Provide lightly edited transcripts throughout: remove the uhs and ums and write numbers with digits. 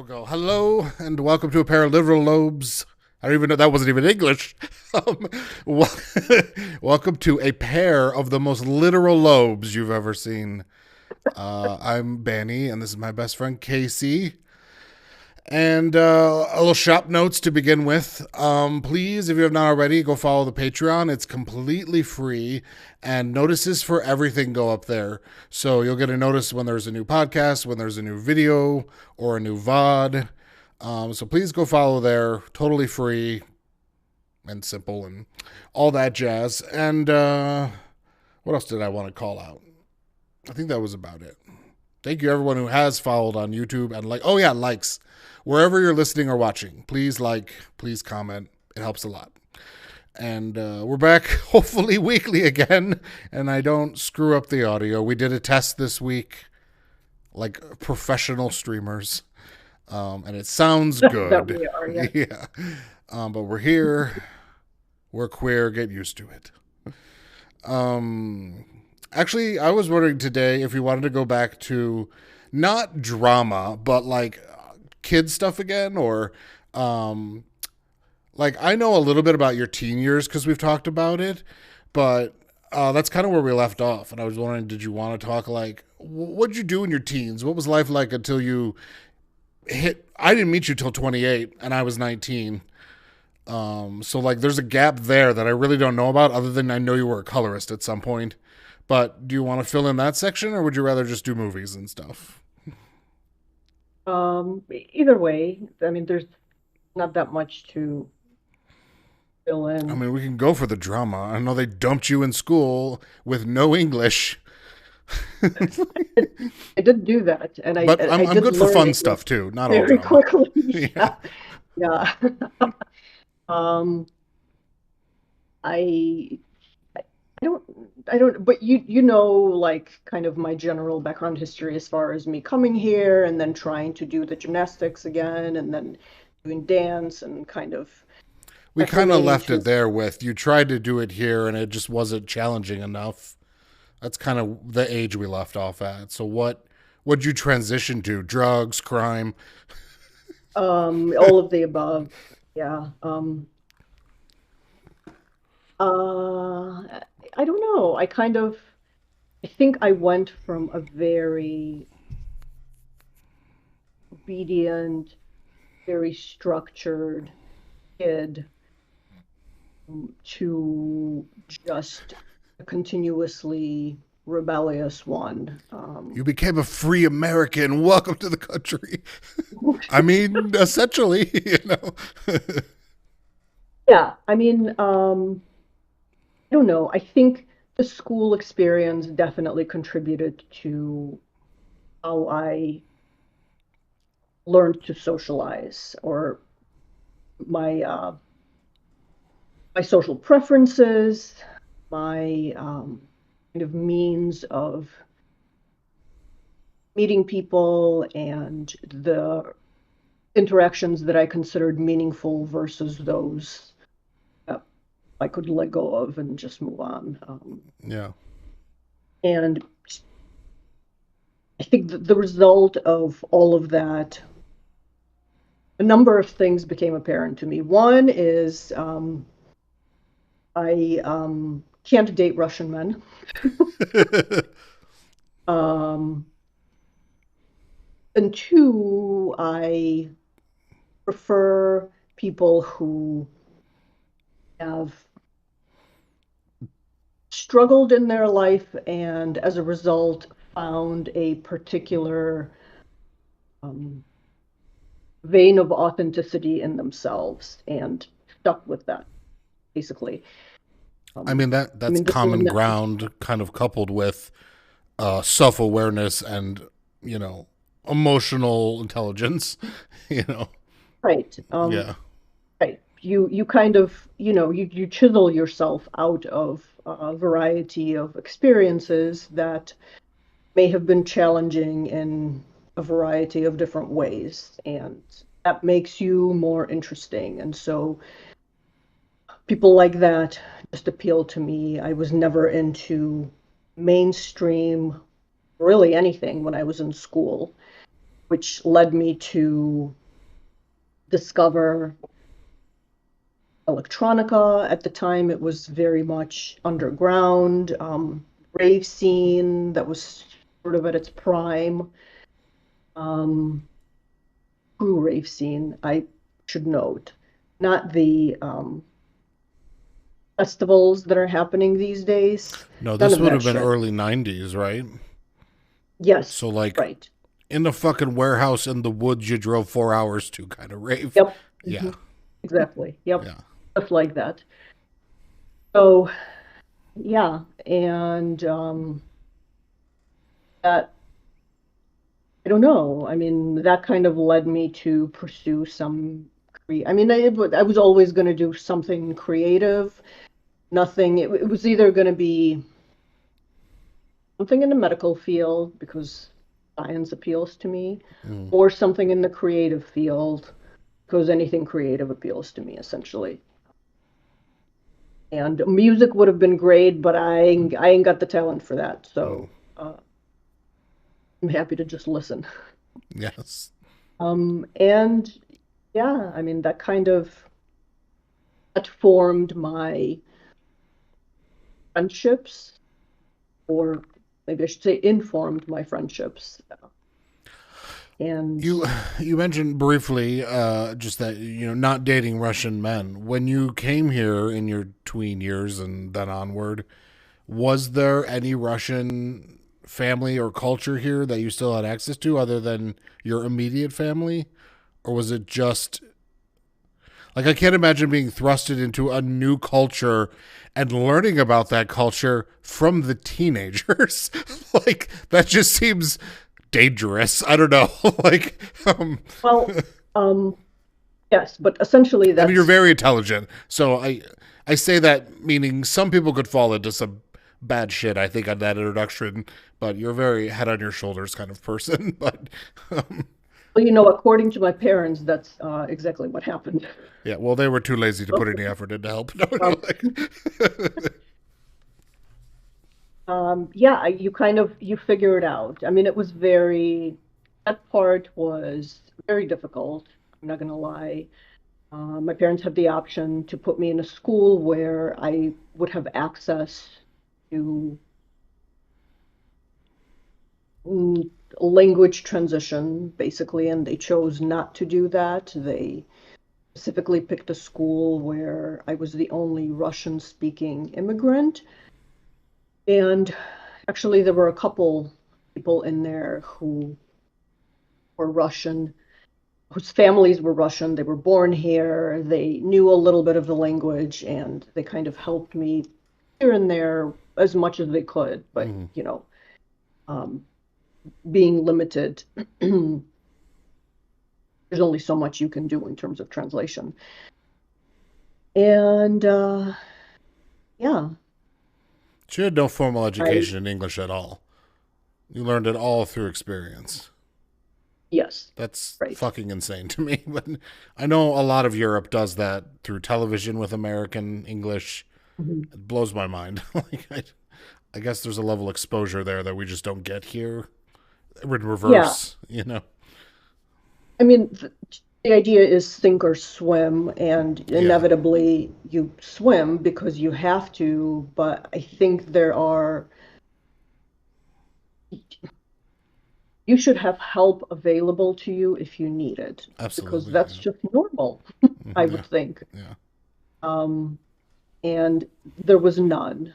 go. Hello and welcome to a pair of literal lobes. I don't even know that wasn't even English. Um, wel- welcome to a pair of the most literal lobes you've ever seen. I'm Bani, and this is my best friend KC. And a little shop notes to begin with. Please, if you have not already, go follow the Patreon. It's completely free, and notices for everything go up there. So you'll get a notice when there's a new podcast, when there's a new video, or a new VOD. So please go follow there. Totally free and simple and all that jazz. And what else did I want to call out? I think that was about it. Thank you, everyone who has followed on YouTube and like. Oh yeah, likes. Wherever you're listening or watching, please like, please comment. It helps a lot. And we're back, hopefully weekly again, and I don't screw up the audio. We did a test this week, like professional streamers, and it sounds That good. we are, yes. Yeah. But we're here. We're queer. Get used to it. Actually, I was wondering today if you wanted to go back to not drama, but like kid stuff again, or like I know a little bit about your teen years because we've talked about it, but that's kind of where we left off. And I was wondering, did you want to talk like what'd you do in your teens? What was life like until you hit? I didn't meet you till 28, and I was 19. So like, there's a gap there that I really don't know about, other than I know you were a colorist at some point. But do you want to fill in that section, or would you rather just do movies and stuff? Either way, I mean, there's not that much to fill I in. mean, we can go for the drama. I know they dumped you in school with no English, I did do that, and I but I I'm did good for learn fun English stuff too, not all very drama. quickly. Yeah. Yeah, yeah. Um, I I don't but you know, like kind of my general background history as far as me coming here and then trying to do the gymnastics again and then doing dance and kind of We kind of acclimating left it to. there with you tried to do it here and it just wasn't challenging enough. That's kind of the age we left off at. So what'd you transition to? Drugs, crime? All of the above. Yeah. I don't know. I think I went from a very obedient, very structured kid to just a continuously rebellious one. You became a free American. Welcome to the country. I mean, essentially, you know. Yeah, I mean, I don't know. I think the school experience definitely contributed to how I learned to socialize or my my social preferences, my kind of means of meeting people and the interactions that I considered meaningful versus those that I could let go of and just move on. Yeah. And I think that the result of all of that, a number of things became apparent to me. One is I can't date Russian men. Um, and two, I prefer people who have struggled in their life and as a result found a particular um, vein of authenticity in themselves and stuck with that, basically. I Um, mean I that's mean, this is common not, ground, kind of coupled with self awareness and you know emotional intelligence. You know. right. Yeah. Right. You kind of, you chisel yourself out of a variety of experiences that may have been challenging in a variety of different ways, and that makes you more interesting. And so people like that just appeal to me. I was never into mainstream, really anything when I was in school. which led me to discover electronica. At the time, it was very much underground, rave scene that was sort of at its prime. True rave scene, I should note, not the festivals that are happening these days. No, None this of would that have been shit. early 90s, right? Yes, So, like, right. in the fucking warehouse in the woods you drove 4 hours to kind of rave. Yep. Yeah, Exactly. Yep. yeah. Stuff like that. So yeah, and that I don't know. I mean, that kind of led me to pursue some I mean, I was always going to do something creative. Nothing. It was either going to be something in the medical field because science appeals to me, Mm. or something in the creative field because anything creative appeals to me, essentially. And music would have been great, but I ain't got the talent for that. Mm. So I'm happy to just listen. Yes. And yeah, I mean that formed my friendships, or maybe I should say informed my friendships. And You mentioned briefly just that not dating Russian men. When you came here in your tween years and then onward, was there any Russian family or culture here that you still had access to other than your immediate family? Or was it just like I can't imagine being thrusted into a new culture and learning about that culture from the teenagers? Like that just seems dangerous. I don't know. like well, um, yes, but essentially I mean you're that's very intelligent. So I say that meaning some people could fall into some bad shit I think on that introduction, but you're a very head on your shoulders kind of person. But um, well, according to my parents, that's exactly what happened. yeah, well they were too lazy to put any effort into help. No, no, Um, like, yeah, you figure it out. I mean, that part was very difficult. I'm not gonna lie. My parents had the option to put me in a school where I would have access to mm, language transition, basically, and they chose not to do that. They specifically picked a school where I was the only Russian speaking immigrant. And actually, there were a couple people in there who were Russian, whose families were Russian. They were born here. They knew a little bit of the language, and they kind of helped me here and there as much as they could. But, mhm. um, being limited, there's only so much you can do in terms of translation. And yeah, She had no formal I, education in English at all. You learned it all through experience. yes, That's right. fucking insane to me. But I know a lot of Europe does that through television with American English. Mhm. It blows my mind. I guess there's a level of exposure there that we just don't get here. In Yeah, reverse. I mean, the idea is sink or swim, and Yeah, inevitably you swim because you have to. But I think you should have help available to you if you need it, because absolutely. that's Yeah, just normal, I mhm, yeah, would think. yeah. Um, and there was none.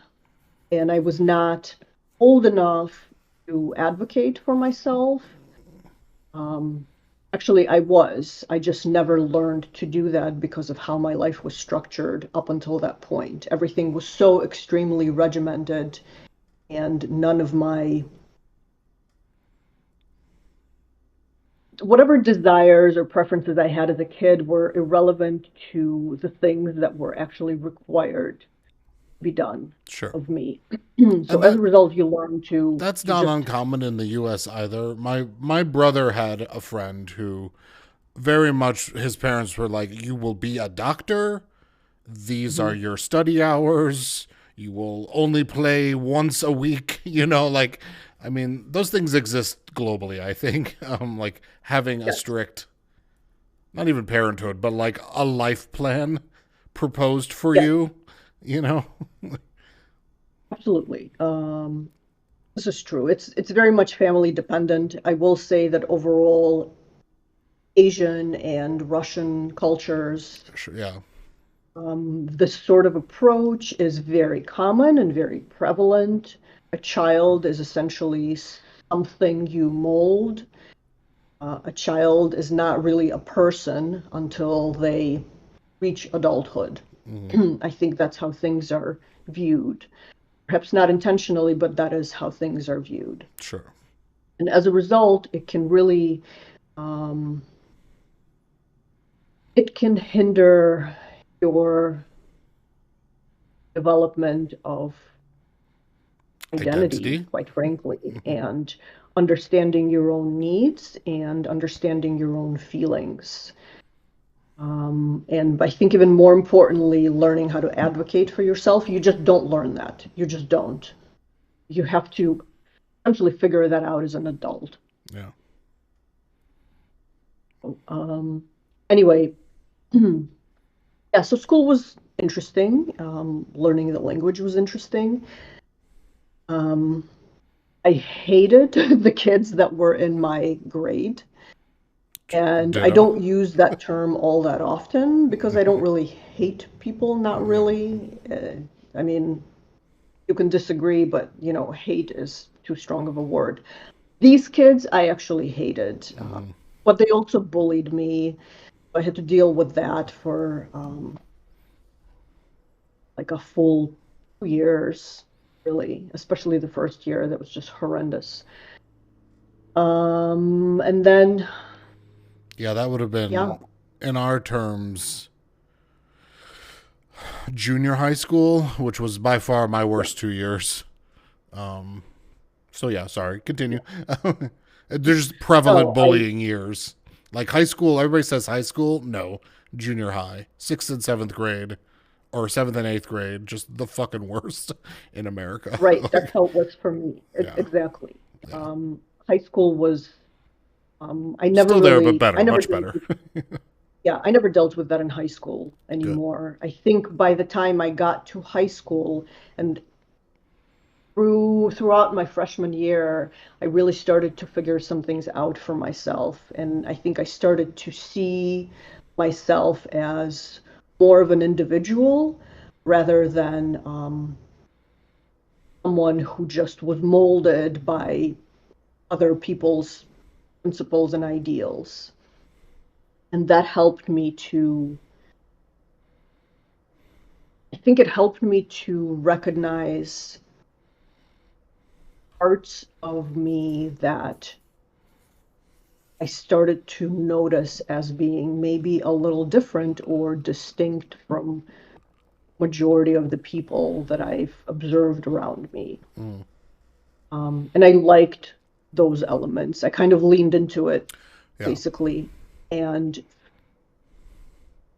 And I was not old enough to advocate for myself. Um, Actually, I was. I just never learned to do that because of how my life was structured up until that point. Everything was so extremely regimented, and none of my whatever desires or preferences I had as a kid were irrelevant to the things that were actually required to be done Sure. of me. So And as a result, you learn to that's you not just uncommon in the U.S. either. My brother had a friend who very much his parents were like, "You will be a doctor. These are mhm, your study hours. You will only play once a week." Like I mean, those things exist globally, I think. Like having a Yes, strict, not even parenthood, but like a life plan proposed for yes, you, you know? absolutely. This is true. It's very much family dependent. I will say that overall, Asian and Russian cultures, Sure, yeah. this sort of approach is very common and very prevalent. A child is essentially something you mold. A child is not really a person until they reach adulthood. Hmm. I think that's how things are viewed. Perhaps not intentionally, but that is how things are viewed. Sure. And as a result, um, it can hinder your development of identity, Identity. quite frankly, and understanding your own needs and understanding your own feelings. And I think even more importantly, learning how to advocate for yourself. You just don't learn that. You just don't. You have to essentially figure that out as an adult. Yeah. Um, anyway, yeah, so school was interesting. Learning the language was interesting. Um, I hated the kids that were in my grade. And I Ditto. don't use that term all that often because I don't really hate people, not Yeah. really. I mean, you can disagree, but hate is too strong of a word. These kids I actually hated, Hmm. but they also bullied me. I had to deal with that for like a full 2 years, really, especially the first year. That was just horrendous. And then, Yeah, that would have yeah, been, in our terms, junior high school, which was by far my yeah, worst 2 years. So yeah, sorry. Continue. yeah. There's prevalent No, bullying years. Like high school, everybody says high school. No, junior high, sixth and seventh grade, or seventh and eighth grade, just the fucking worst in America. right, that's Like, how it was for me. yeah, Exactly. yeah. High school was, Still there, but I better, never much dealt better. with, yeah, I never dealt with that in high school Good. anymore. I think by the time I got to high school and throughout my freshman year, I really started to figure some things out for myself. And I think I started to see myself as more of an individual rather than someone who just was molded by other people's principles and ideals. And that helped me to, I think it helped me to recognize parts of me that I started to notice as being maybe a little different or distinct from majority of the people that I've observed around me. Mm. And I liked those elements. I kind of leaned into it Yeah, basically. And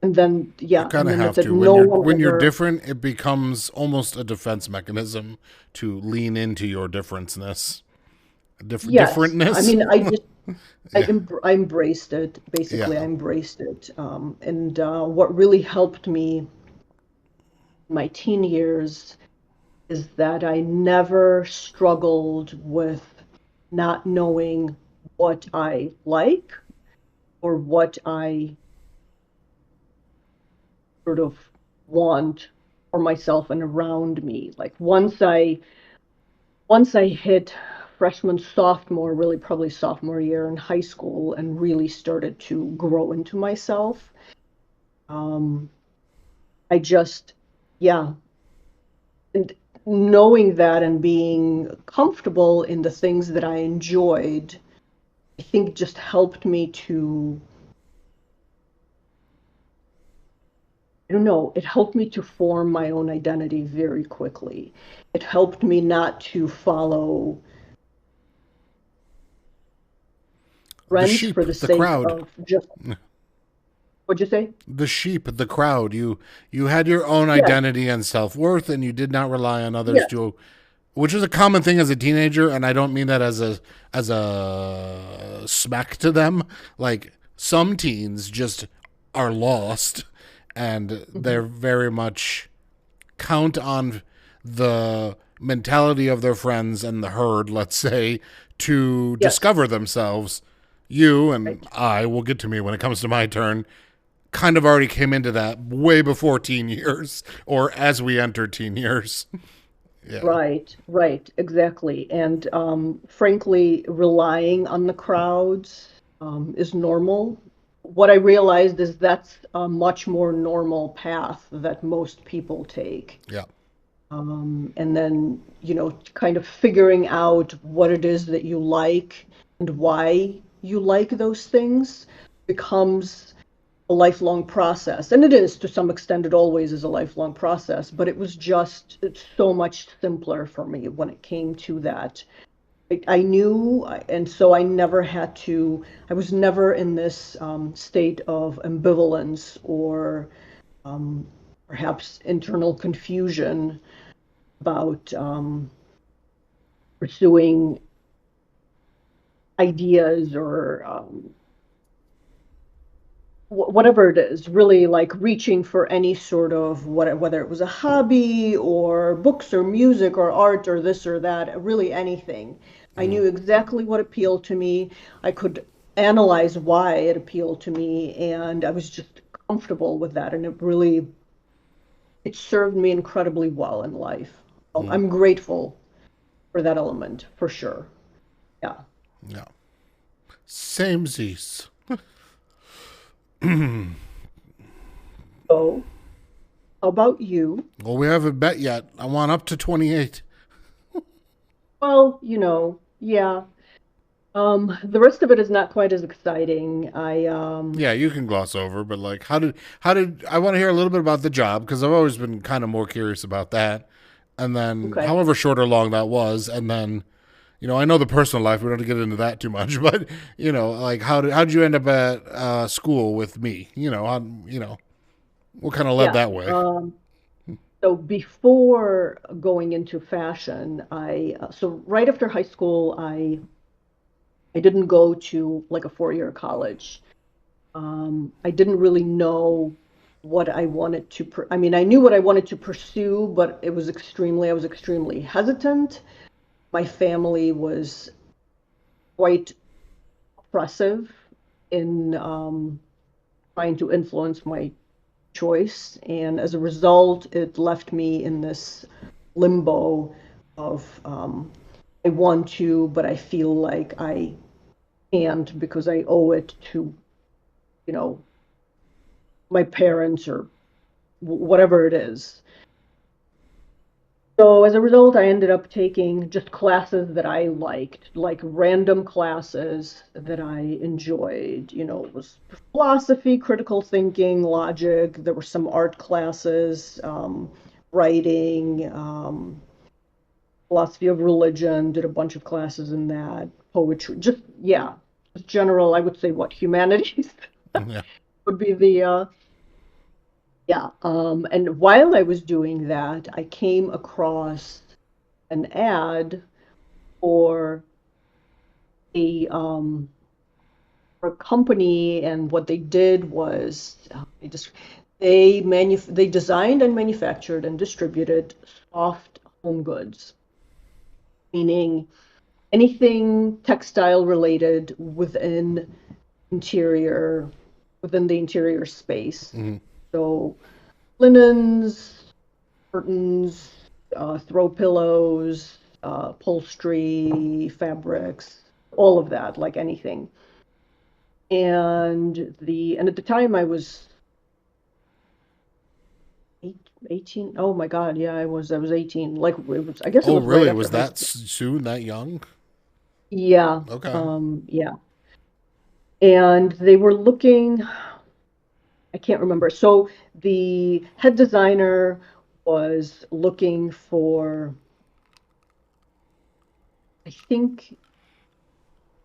then you yeah, kind and of then it have said to no when you're longer different. It becomes almost a defense mechanism to lean into your differenceness, yes. I differentness. mean, Yeah, I embraced it. Basically, I yeah. embraced it. And what really helped me in my teen years is that I never struggled with not knowing what I like or what I sort of want for myself and around me. Like once I hit freshman, sophomore, really probably sophomore year in high school and really started to grow into myself, um, I just, yeah, and knowing that and being comfortable in the things that I enjoyed, I think just helped me to, I don't know, it helped me to form my own identity very quickly. It helped me not to follow The trends sheep, for the the sake crowd, of just, what'd you say? the sheep, the crowd. You had your own Yes, identity and self worth, and you did not rely on others yes, to which is a common thing as a teenager, and I don't mean that as a smack to them. Like some teens just are lost, and they're Mhm. very much count on the mentality of their friends and the herd, let's say, to Yes, discover themselves. You and right. I will get to me when it comes to my turn. Kind of already came into that way before teen years, or as we entered teen years. Yeah. Right, right, exactly. And frankly, relying on the crowds is normal. What I realized is that's a much more normal path that most people take. Yeah. And then, kind of figuring out what it is that you like and why you like those things becomes a lifelong process. And it is to some extent, it always is a lifelong process, but it's so much simpler for me when it came to that. I knew, and so I was never in this state of ambivalence or um, perhaps internal confusion about pursuing ideas or whatever it is, really like reaching for any sort of whether it was a hobby or books or music or art or this or that, really anything. I Mm-hmm. knew exactly what appealed to me. I could analyze why it appealed to me, and I was just comfortable with that. And it served me incredibly well in life. Mm-hmm. I'm grateful for that element for sure. Yeah. Yeah. Same Z's. So, how about you? Well, we haven't bet yet. I want up to 28. Well, yeah. The rest of it is not quite as exciting. Yeah, you can gloss over, but like, how did I want to hear a little bit about the job because I've always been kind of more curious about that, and then Okay. however short or long that was, and then I know the personal life. We don't have to get into that too much, but like how did you end up at school with me? What kind of led Yeah. that way? So before going into fashion, so right after high school, I didn't go to like a 4-year college. I didn't really know what I wanted to, I mean, I knew what I wanted to pursue, but I was extremely hesitant. My family was quite oppressive in trying to influence my choice. And as a result, it left me in this limbo of I want to, but I feel like I can't because I owe it to, you know, my parents or whatever it is. So as a result, I ended up taking just classes that I liked, like random classes that I enjoyed. It was philosophy, critical thinking, logic. There were some art classes, writing, philosophy of religion, did a bunch of classes in that, poetry, just, yeah, just general, I would say what, humanities Yeah. would be yeah. And while I was doing that, I came across an ad for a um for a company, and what they did was they designed and manufactured and distributed soft home goods, meaning anything textile related interior within the interior space. Mm-hmm. So linens, curtains, throw pillows, upholstery, fabrics, all of that, like anything. And at the time I was 18. Oh my God, yeah, I was 18. Like I guess it Oh, was right really? after Was high that school. soon? That young? Yeah, Okay. yeah. And they were looking, I can't remember. So the head designer was looking for, I think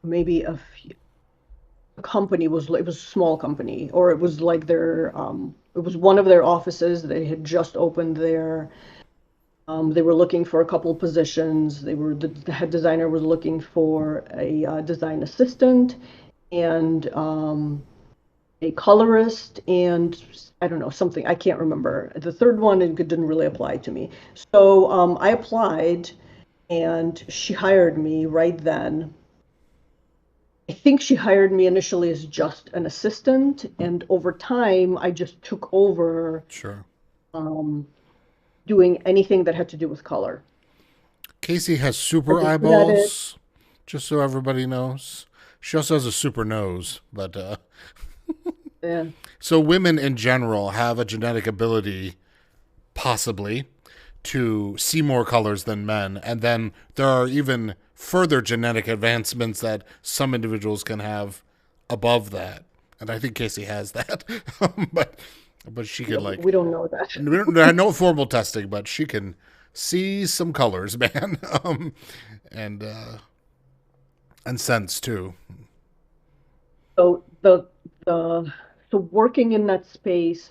maybe a company it was a small company, or it was like it was one of their offices. They had just opened there. They were looking for a couple positions. The head designer was looking for a design assistant and a colorist and I don't know, something I can't remember. The third one it didn't really apply to me. So I applied and she hired me right then. I think she hired me initially as just an assistant, and over time I just took over Sure. um, doing anything that had to do with color. Casey has I super was good at it. eyeballs, just so everybody knows. She also has a super nose, but Yeah. so women in general have a genetic ability, possibly, to see more colors than men, and then there are even further genetic advancements that some individuals can have above that. And I think Casey has that, but she Yeah, can like we don't know that. no formal testing, but she can see some colors, man, and uh, and sense too. So the so working in that space,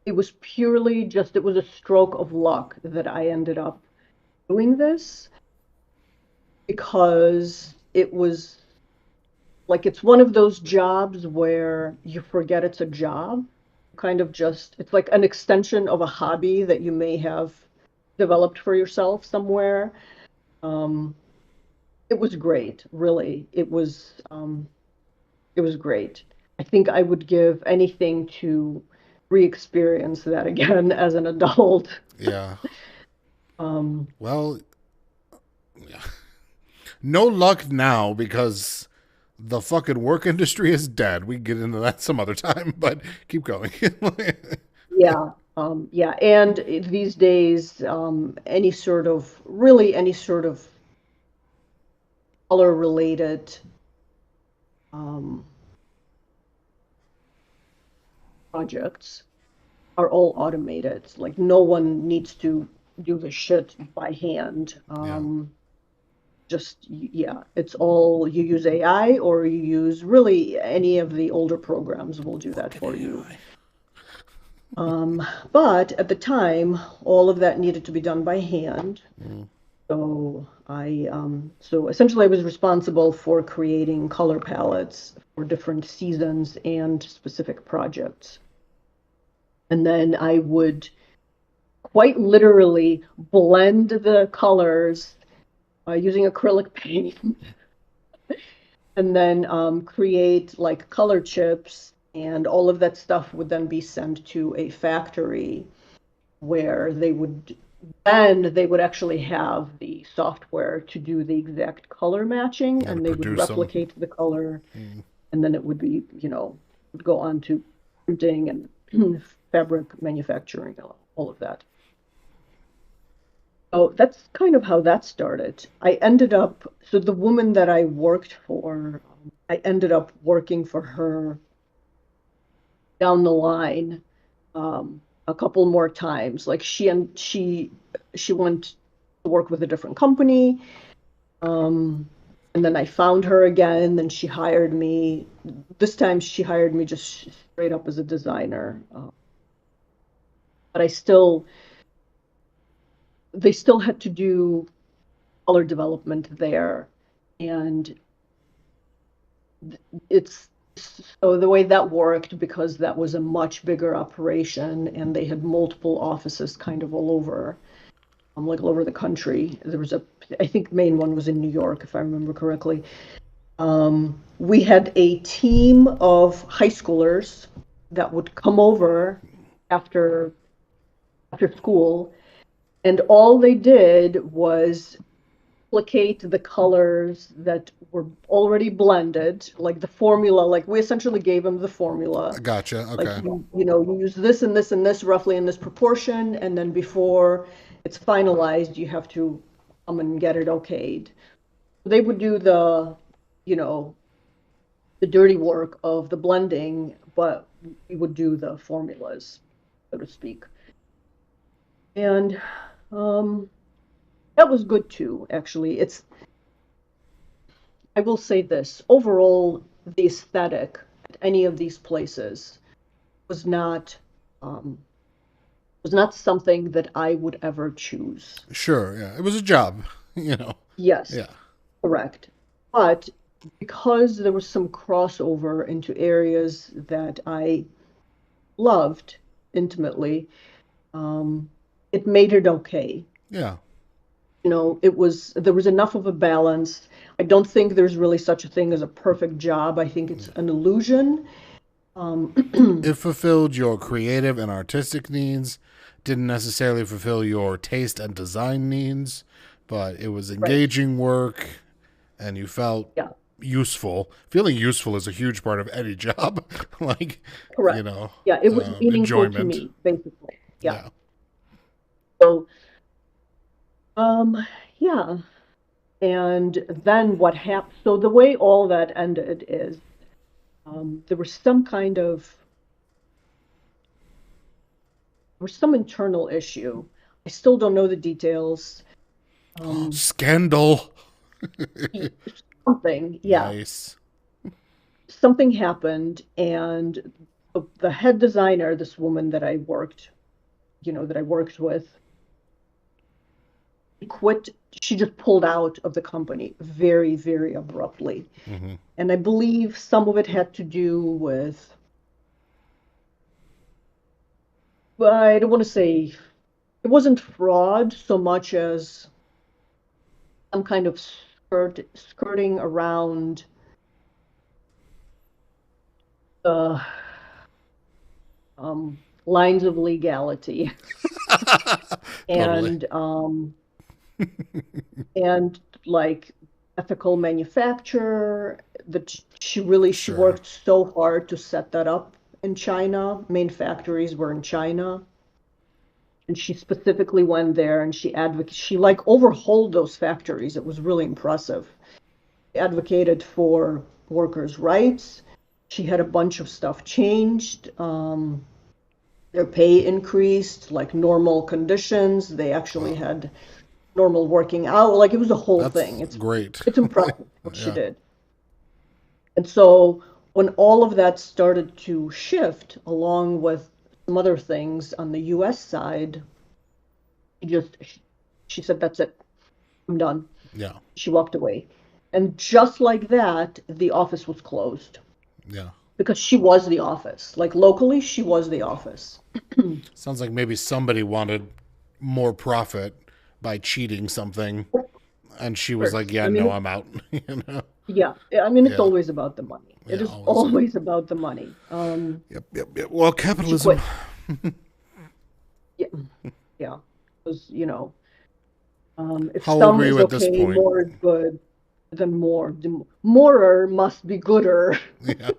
it was purely just it was a stroke of luck that I ended up doing this because it was like it's one of those jobs where you forget it's a job. Kind of just it's like an extension of a hobby that you may have developed for yourself somewhere. Um, it was great, really. It was great. I think I would give anything to re-experience that again as an adult. Yeah. Um, Well, yeah. No luck now because the fucking work industry is dead. We can get into that some other time, but keep going. yeah, yeah. And these days, any sort of color-related um, projects are all automated. Like no one needs to do the shit by hand. Yeah. Just yeah, it's all you use AI or you use really any of the older programs will do that Fucking for you. AI. But at the time, all of that needed to be done by hand. Mm. So essentially I was responsible for creating color palettes for different seasons and specific projects. And then I would quite literally blend the colors using acrylic paint and then create like color chips. And all of that stuff would then be sent to a factory where they would actually have the software to do the exact color matching Got to and they would produce them. replicate the color Mm. and then it would be, would go on to printing and fabric manufacturing, all of that. So that's kind of how that started. So the woman that I worked for, I ended up working for her down the line a couple more times. Like she went to work with a different company, um, and then I found her again. Then she hired me. This time she hired me just straight up as a designer. But they still had to do color development there, and it's so the way that worked because that was a much bigger operation and they had multiple offices kind of all over like all over the country. I think the main one was in New York, if I remember correctly. We had a team of high schoolers that would come over after after school, and all they did was replicate the colors that were already blended, like the formula. Like we essentially gave them the formula. I gotcha. Like Okay. you use this and this and this roughly in this proportion, and then before it's finalized, you have to come and get it okayed. They would do you know, the dirty work of the blending, but we would do the formulas, so to speak. And um, that was good too, actually. I will say this, overall, the aesthetic at any of these places was not um, was not something that I would ever choose. Sure, yeah. It was a job, you know. Yes, Yeah. correct. But because there was some crossover into areas that I loved intimately, um, it made it okay. Yeah. There was enough of a balance. I don't think there's really such a thing as a perfect job. I think it's an illusion. It fulfilled your creative and artistic needs, didn't necessarily fulfill your taste and design needs, but it was Right. engaging work and you felt Yeah, useful. Feeling useful is a huge part of any job. Like, you correct. know, Yeah, it was meaningful to enjoyment. me, basically. Yeah. Yeah. So, um, yeah. And then what happened? So the way all that ended is there was some internal issue. I still don't know the details. Um, Scandal. something, yeah, Nice. something happened, and the head designer, this woman that I worked with, quit. She just pulled out of the company very, very abruptly. Hmm. And I believe some of it had to do with, well, I don't want to say it wasn't fraud so much as some kind of skirting around the lines of legality Totally. and and like ethical manufacture that she Sure. worked so hard to set that up in China. Main factories were in China, and she specifically went there and she like overhauled those factories. It was really impressive. She advocated for workers' rights. She had a bunch of stuff changed. Their pay increased, like normal conditions. They actually Wow. had normal working out. Like it was a whole thing. That's It's great. it's impressive what she Yeah. did. And so when all of that started to shift along with some other things on the US side, she just she said, "That's it. I'm done." Yeah. She walked away. And just like that, the office was closed Yeah. because she was the office. Like locally, she was the office. Sounds like maybe somebody wanted more profit by cheating something, and she Of was like, course. "Yeah, I mean, no, I'm out." You know? yeah. I mean, it's Yeah. always about the money. It Yeah. is Always. always about the money. Yep. Yep. Yep. Well, She capitalism. quit. Yeah, yeah. Because, if How old some were is you at this okay, point? more is good, then more. The morer must be gooder, Yeah.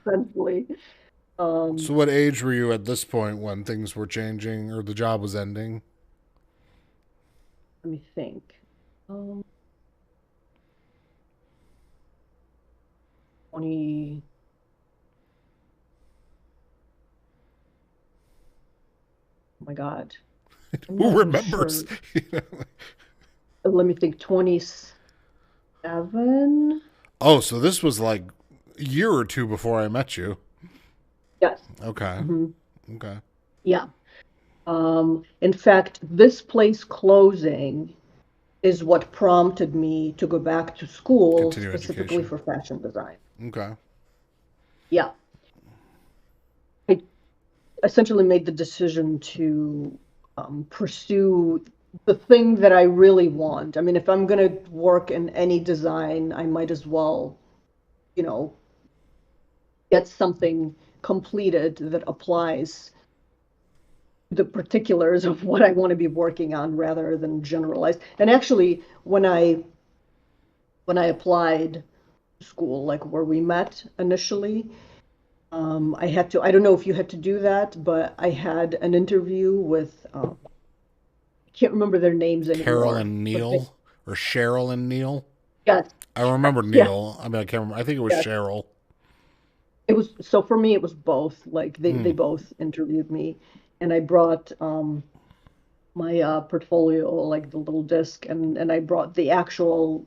essentially. Um, So, what age were you at this point when things were changing or the job was ending? Let me think. Um, 20, oh my God. I'm Who not even remembers? sure. Let me think. 27? Oh, so this was like a year or two before I met you. Yes. Okay. Hmm. Okay. Yeah. In fact, this place closing is what prompted me to go back to school Continue specifically education. for fashion design. Okay. Yeah. I essentially made the decision to pursue the thing that I really want. I mean, if I'm going to work in any design, I might as well, you know, get something completed that applies to the particulars of what I want to be working on rather than generalized. And actually, when I applied to school, like where we met initially, I don't know if you had to do that, but I had an interview with, I can't remember their names Carol anymore, and but they, Neil or Cheryl and Neil. yes, I remember yeah, Neil. I mean, I can't remember. I think it was yes. Cheryl. It was, so for me, it was both. Like they Mm. both interviewed me, and I brought my portfolio, like the little disc, and I brought the actual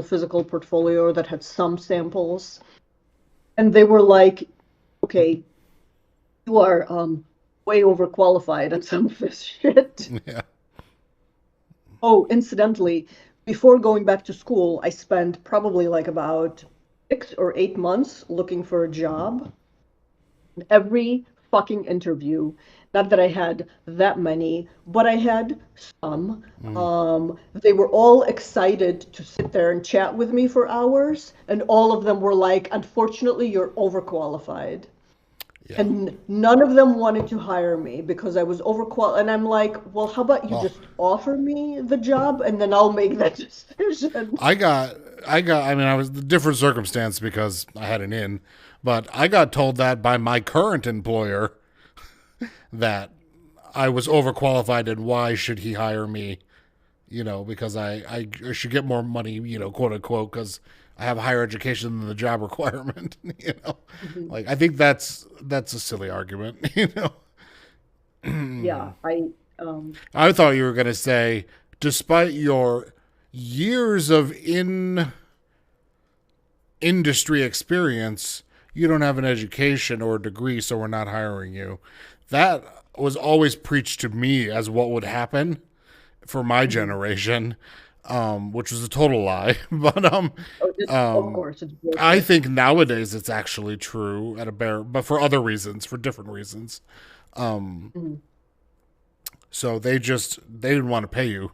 physical portfolio that had some samples, and they were like, okay, you are way overqualified at some of this shit. Yeah. Oh, incidentally, before going back to school, I spent probably like about 6 or 8 months looking for a job. Every fucking interview, not that I had that many, but I had some. They were all excited to sit there and chat with me for hours, and all of them were like, unfortunately, you're overqualified. Yeah. And none of them wanted to hire me because I was overqualified. And I'm like, well, how about you Well, just offer me the job and then I'll make that decision. I mean, I was a different circumstance because I had an in, but I got told that by my current employer that I was overqualified and why should he hire me, because I should get more money, quote unquote, because I have higher education than the job requirement, Mhm. Like, I think that's a silly argument, Yeah, um, I thought you were going to say, despite your years of industry experience, you don't have an education or a degree, so we're not hiring you. That was always preached to me as what would happen for my mhm. generation, which was a total lie. But Oh, of course, it's I bullshit. think nowadays it's actually true at a bare, but for other reasons, for different reasons. Mhm. So they didn't want to pay you,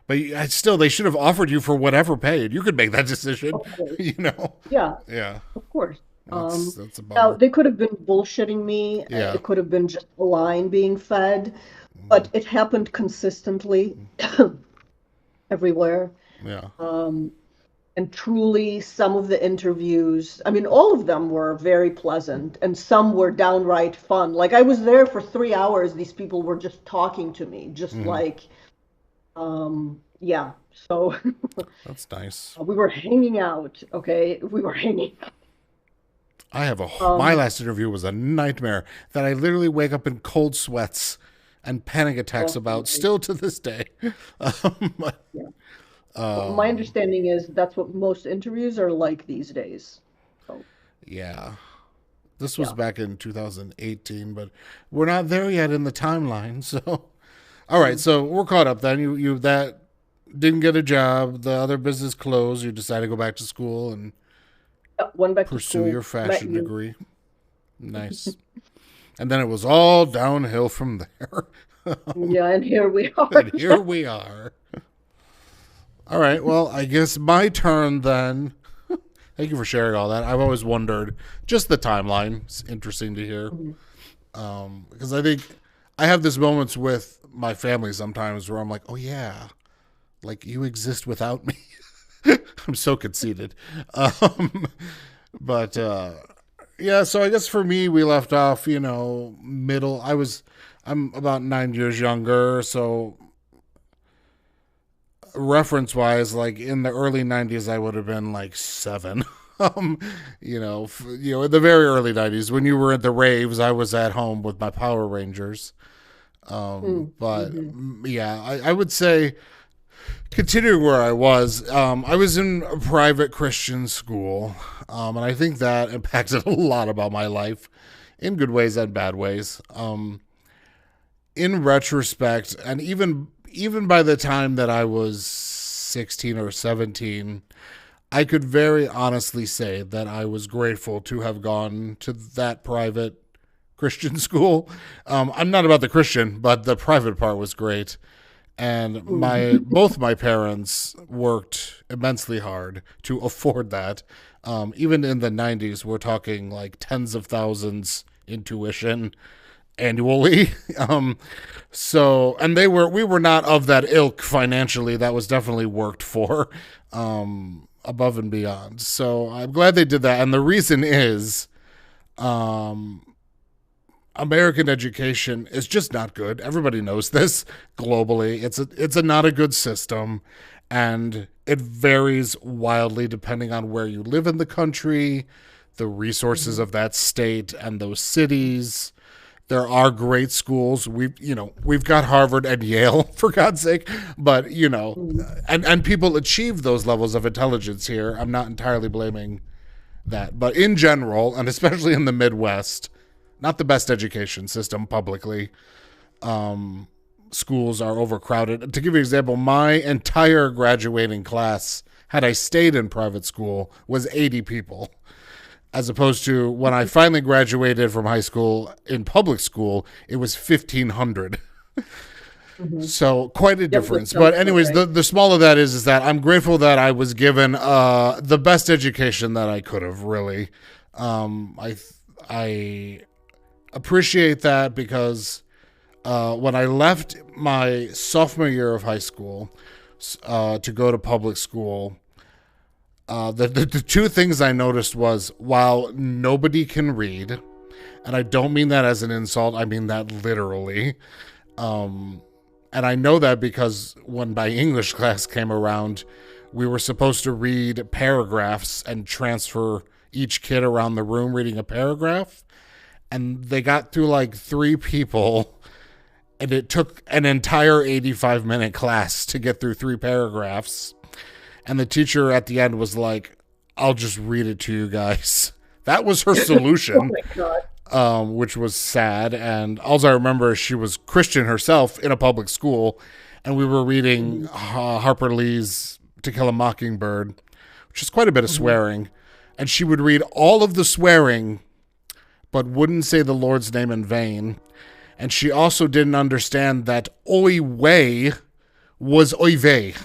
but still they should have offered you for whatever paid. You could make that decision, Of course. you know. Yeah, Yeah, of course. that's a Now, bummer. they could have been bullshitting me. Yeah, It could have been just a line being fed, but it happened consistently everywhere. yeah. Um, and truly, some of the interviews, I mean, all of them were very pleasant, and some were downright fun. Like, I was there for 3 hours. These people were just talking to me, just Hmm. like, yeah. So That's nice. we were hanging out, okay? We were hanging out. I have my Um, last interview was a nightmare that I literally wake up in cold sweats and panic attacks oh, about still to this day. But, yeah. Well, my um, understanding is that's what most interviews are like these days. So, yeah, this was yeah. back in 2018, but we're not there yet in the timeline. So, all right, Mm. so we're caught up then. You that didn't get a job, the other business closed. You decided to go back to school and Yeah, went back to pursue school, your met fashion you. degree. Nice. And then it was all downhill from there. Yeah, and here we are. And here we are. All right. Well, I guess my turn then. Thank you for sharing all that. I've always wondered just the timeline. It's interesting to hear Mhm. because I think I have this moments with my family sometimes where I'm like, oh yeah, like you exist without me. I'm so conceited. Um, but yeah, so I guess for me, we left off, middle. I'm about 9 years younger, so reference wise, like in the early '90s, I would have been like 7. um, in the very early '90s, when you were at the raves, I was at home with my Power Rangers. Mm, But mhm. yeah, I would say continuing where I was in a private Christian school, and I think that impacted a lot about my life in good ways and bad ways. In retrospect, and even by the time that I was 16 or 17, I could very honestly say that I was grateful to have gone to that private Christian school. I'm not about the Christian, but the private part was great. And Mm. both my parents worked immensely hard to afford that. Even in the '90s, we're talking like tens of thousands in tuition annually. And we were not of that ilk financially. That was definitely worked for, above and beyond. So I'm glad they did that. And the reason is, um, American education is just not good. Everybody knows this globally. It's a not a good system, and it varies wildly depending on where you live in the country, the resources Mhm. of that state and those cities. There are great schools. We've got Harvard and Yale for God's sake, but Mm. and people achieve those levels of intelligence here. I'm not entirely blaming that, but in general, and especially in the Midwest, not the best education system publicly. Schools are overcrowded. To give you an example, my entire graduating class, had I stayed in private school, was 80 people. As opposed to when I finally graduated from high school in public school, it was 1,500. So quite a difference. But anyways, the small of that is that I'm grateful that I was given the best education that I could have, really. I appreciate that because when I left my sophomore year of high school to go to public school, the two things I noticed was, while nobody can read, and I don't mean that as an insult, I mean that literally. And I know that because when my English class came around, we were supposed to read paragraphs and transfer each kid around the room reading a paragraph. And they got through like 3 people, and it took an entire 85-minute class to get through 3 paragraphs. And the teacher at the end was like, I'll just read it to you guys. That was her solution. Oh my God. Which was sad. And all I remember is she was Christian herself in a public school, and we were reading Harper Lee's To Kill a Mockingbird, which is quite a bit of swearing. And she would read all of the swearing, but wouldn't say the Lord's name in vain. And she also didn't understand that oy vey was oy vey.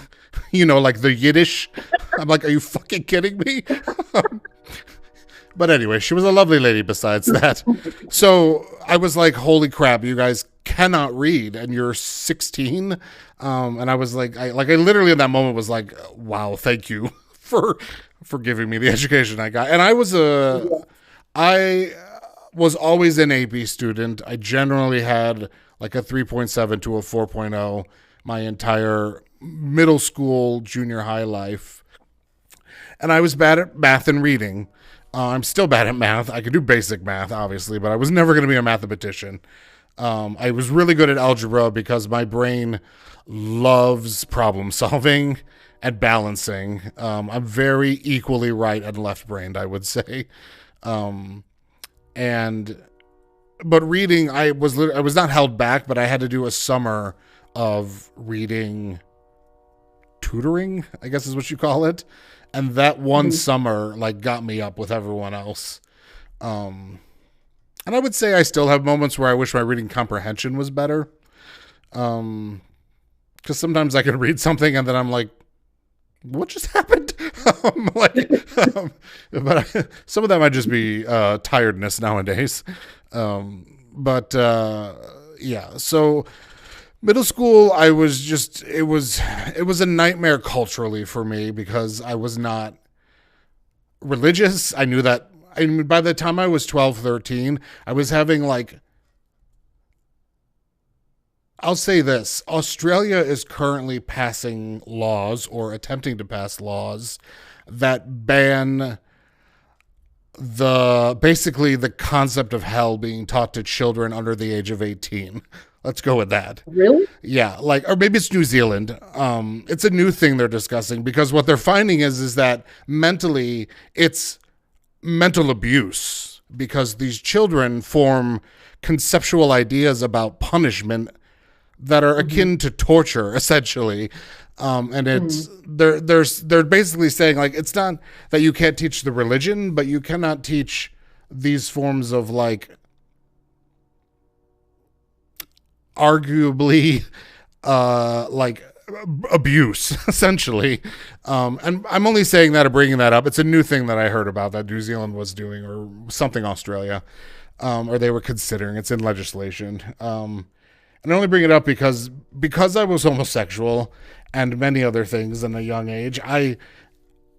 You know, like the Yiddish. I'm like, are you fucking kidding me? But anyway, she was a lovely lady besides that. So I was like, holy crap, you guys cannot read and you're 16. And I was like, I literally in that moment was like, wow, thank you for giving me the education I got. And I was always an AP student. I generally had like a 3.7 to a 4.0 my entire middle school, junior high life. And I was bad at math and reading. I'm still bad at math. I could do basic math, obviously, but I was never going to be a mathematician. I was really good at algebra because my brain loves problem solving and balancing. I'm very equally right and left-brained, I would say. But reading, I was not held back, but I had to do a summer of reading tutoring, I guess is what you call it. And that one summer like got me up with everyone else. And I would say I still have moments where I wish my reading comprehension was better. Because sometimes I can read something and then I'm like, what just happened? But some of that might just be tiredness nowadays. Yeah, so middle school, I was just, it was a nightmare culturally for me because I was not religious. I knew that. I mean, by the time I was 12, 13, I was having like, I'll say this, Australia is currently passing laws or attempting to pass laws that ban basically the concept of hell being taught to children under the age of 18. Let's go with that. Really? Yeah, or maybe it's New Zealand. It's a new thing they're discussing because what they're finding is that mentally it's mental abuse because these children form conceptual ideas about punishment that are akin to torture, essentially. And it's they're basically saying like it's not that you can't teach the religion, but you cannot teach these forms of like arguably like abuse, essentially. And I'm only saying that or bringing that up. It's a new thing that I heard about that New Zealand was doing or something Australia, or they were considering. It's in legislation. And I only bring it up because I was homosexual and many other things in a young age. I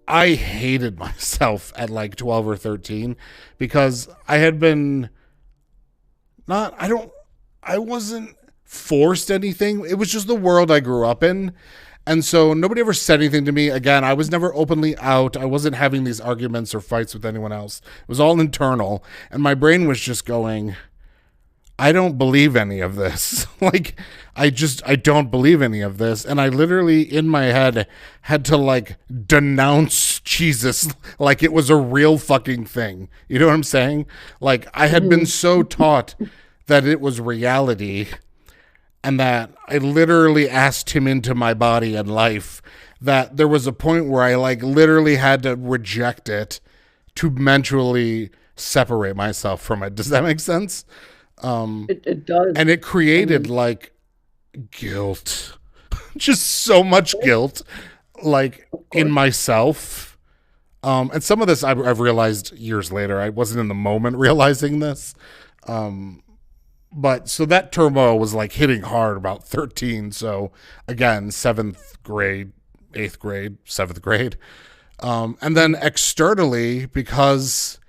hated myself at like 12 or 13 because I had been I wasn't forced anything. It was just the world I grew up in. And so nobody ever said anything to me. Again, I was never openly out. I wasn't having these arguments or fights with anyone else. It was all internal. And my brain was just going, I don't believe any of this. Like, I don't believe any of this. And I literally, in my head, had to, like, denounce Jesus like it was a real fucking thing. You know what I'm saying? Like, I had been so taught that it was reality, and that I literally asked him into my body and life, that there was a point where I, like, literally had to reject it to mentally separate myself from it. Does that make sense? It does. And it created, like, guilt. Just so much guilt, like, in myself. And some of this I've realized years later. I wasn't in the moment realizing this. But so that turmoil was, like, hitting hard about 13. So again, 7th grade, 8th grade, 7th grade. And then externally, because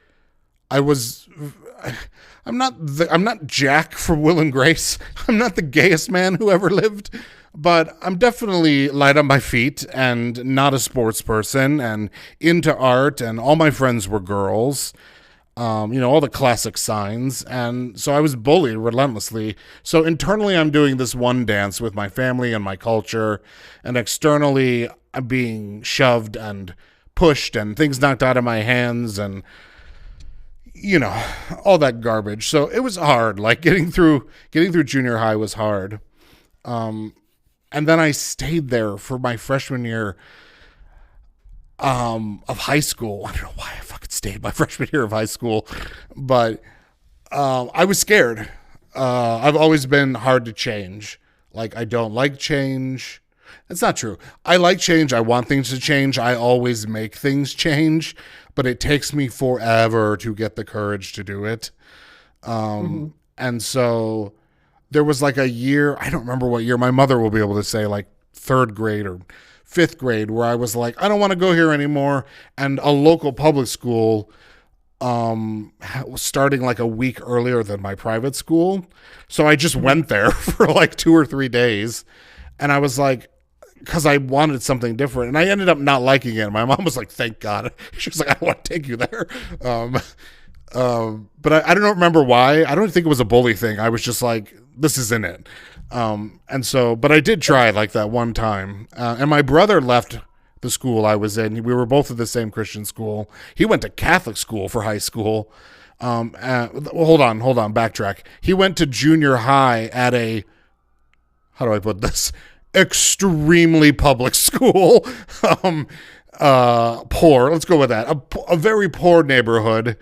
I'm not Jack from Will and Grace. I'm not the gayest man who ever lived, but I'm definitely light on my feet and not a sports person and into art, and all my friends were girls. All the classic signs. And so I was bullied relentlessly. So internally, I'm doing this one dance with my family and my culture, and externally, I'm being shoved and pushed and things knocked out of my hands and, all that garbage. So it was hard. Like, getting through junior high was hard. And then I stayed there for my freshman year of high school. I don't know why I fucking stayed my freshman year of high school, but I was scared. I've always been hard to change. Like, I don't like change. That's not true. I like change. I want things to change. I always make things change, but it takes me forever to get the courage to do it. And so there was, like, a year, I don't remember what year, my mother will be able to say, like 3rd grade or 5th grade, where I was like, I don't want to go here anymore. And a local public school was starting, like, a week earlier than my private school. So I just went there for, like, 2 or 3 days. And I was like, because I wanted something different, and I ended up not liking it. My mom was like, thank God. She was like, I don't want to take you there. But I don't remember why. I don't think it was a bully thing. I was just like, this isn't it. And so, but I did try, like, that one time. And my brother left the school I was in. We were both at the same Christian school. He went to Catholic school for high school. Hold on, backtrack. He went to junior high at how do I put this? Extremely public school. Poor, let's go with that. A very poor neighborhood.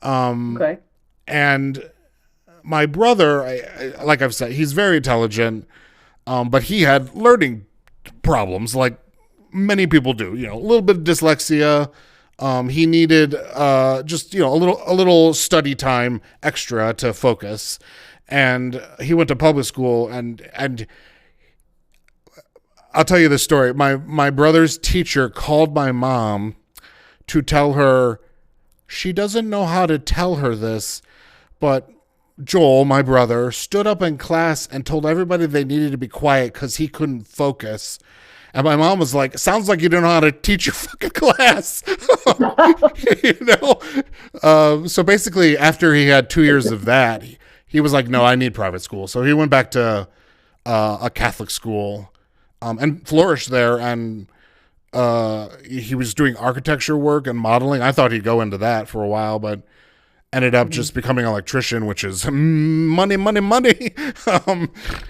Okay. And my brother, like I've said, he's very intelligent, but he had learning problems, like many people do. A little bit of dyslexia. He needed just a little study time extra to focus, and he went to public school. And I'll tell you the story. My brother's teacher called my mom to tell her she doesn't know how to tell her this, but Joel, my brother, stood up in class and told everybody they needed to be quiet because he couldn't focus. And my mom was like, sounds like you don't know how to teach your fucking class. So basically, after he had 2 years of that, he was like, no, I need private school. So he went back to a Catholic school and flourished there. And he was doing architecture work and modeling. I thought he'd go into that for a while, but ended up just becoming an electrician, which is money.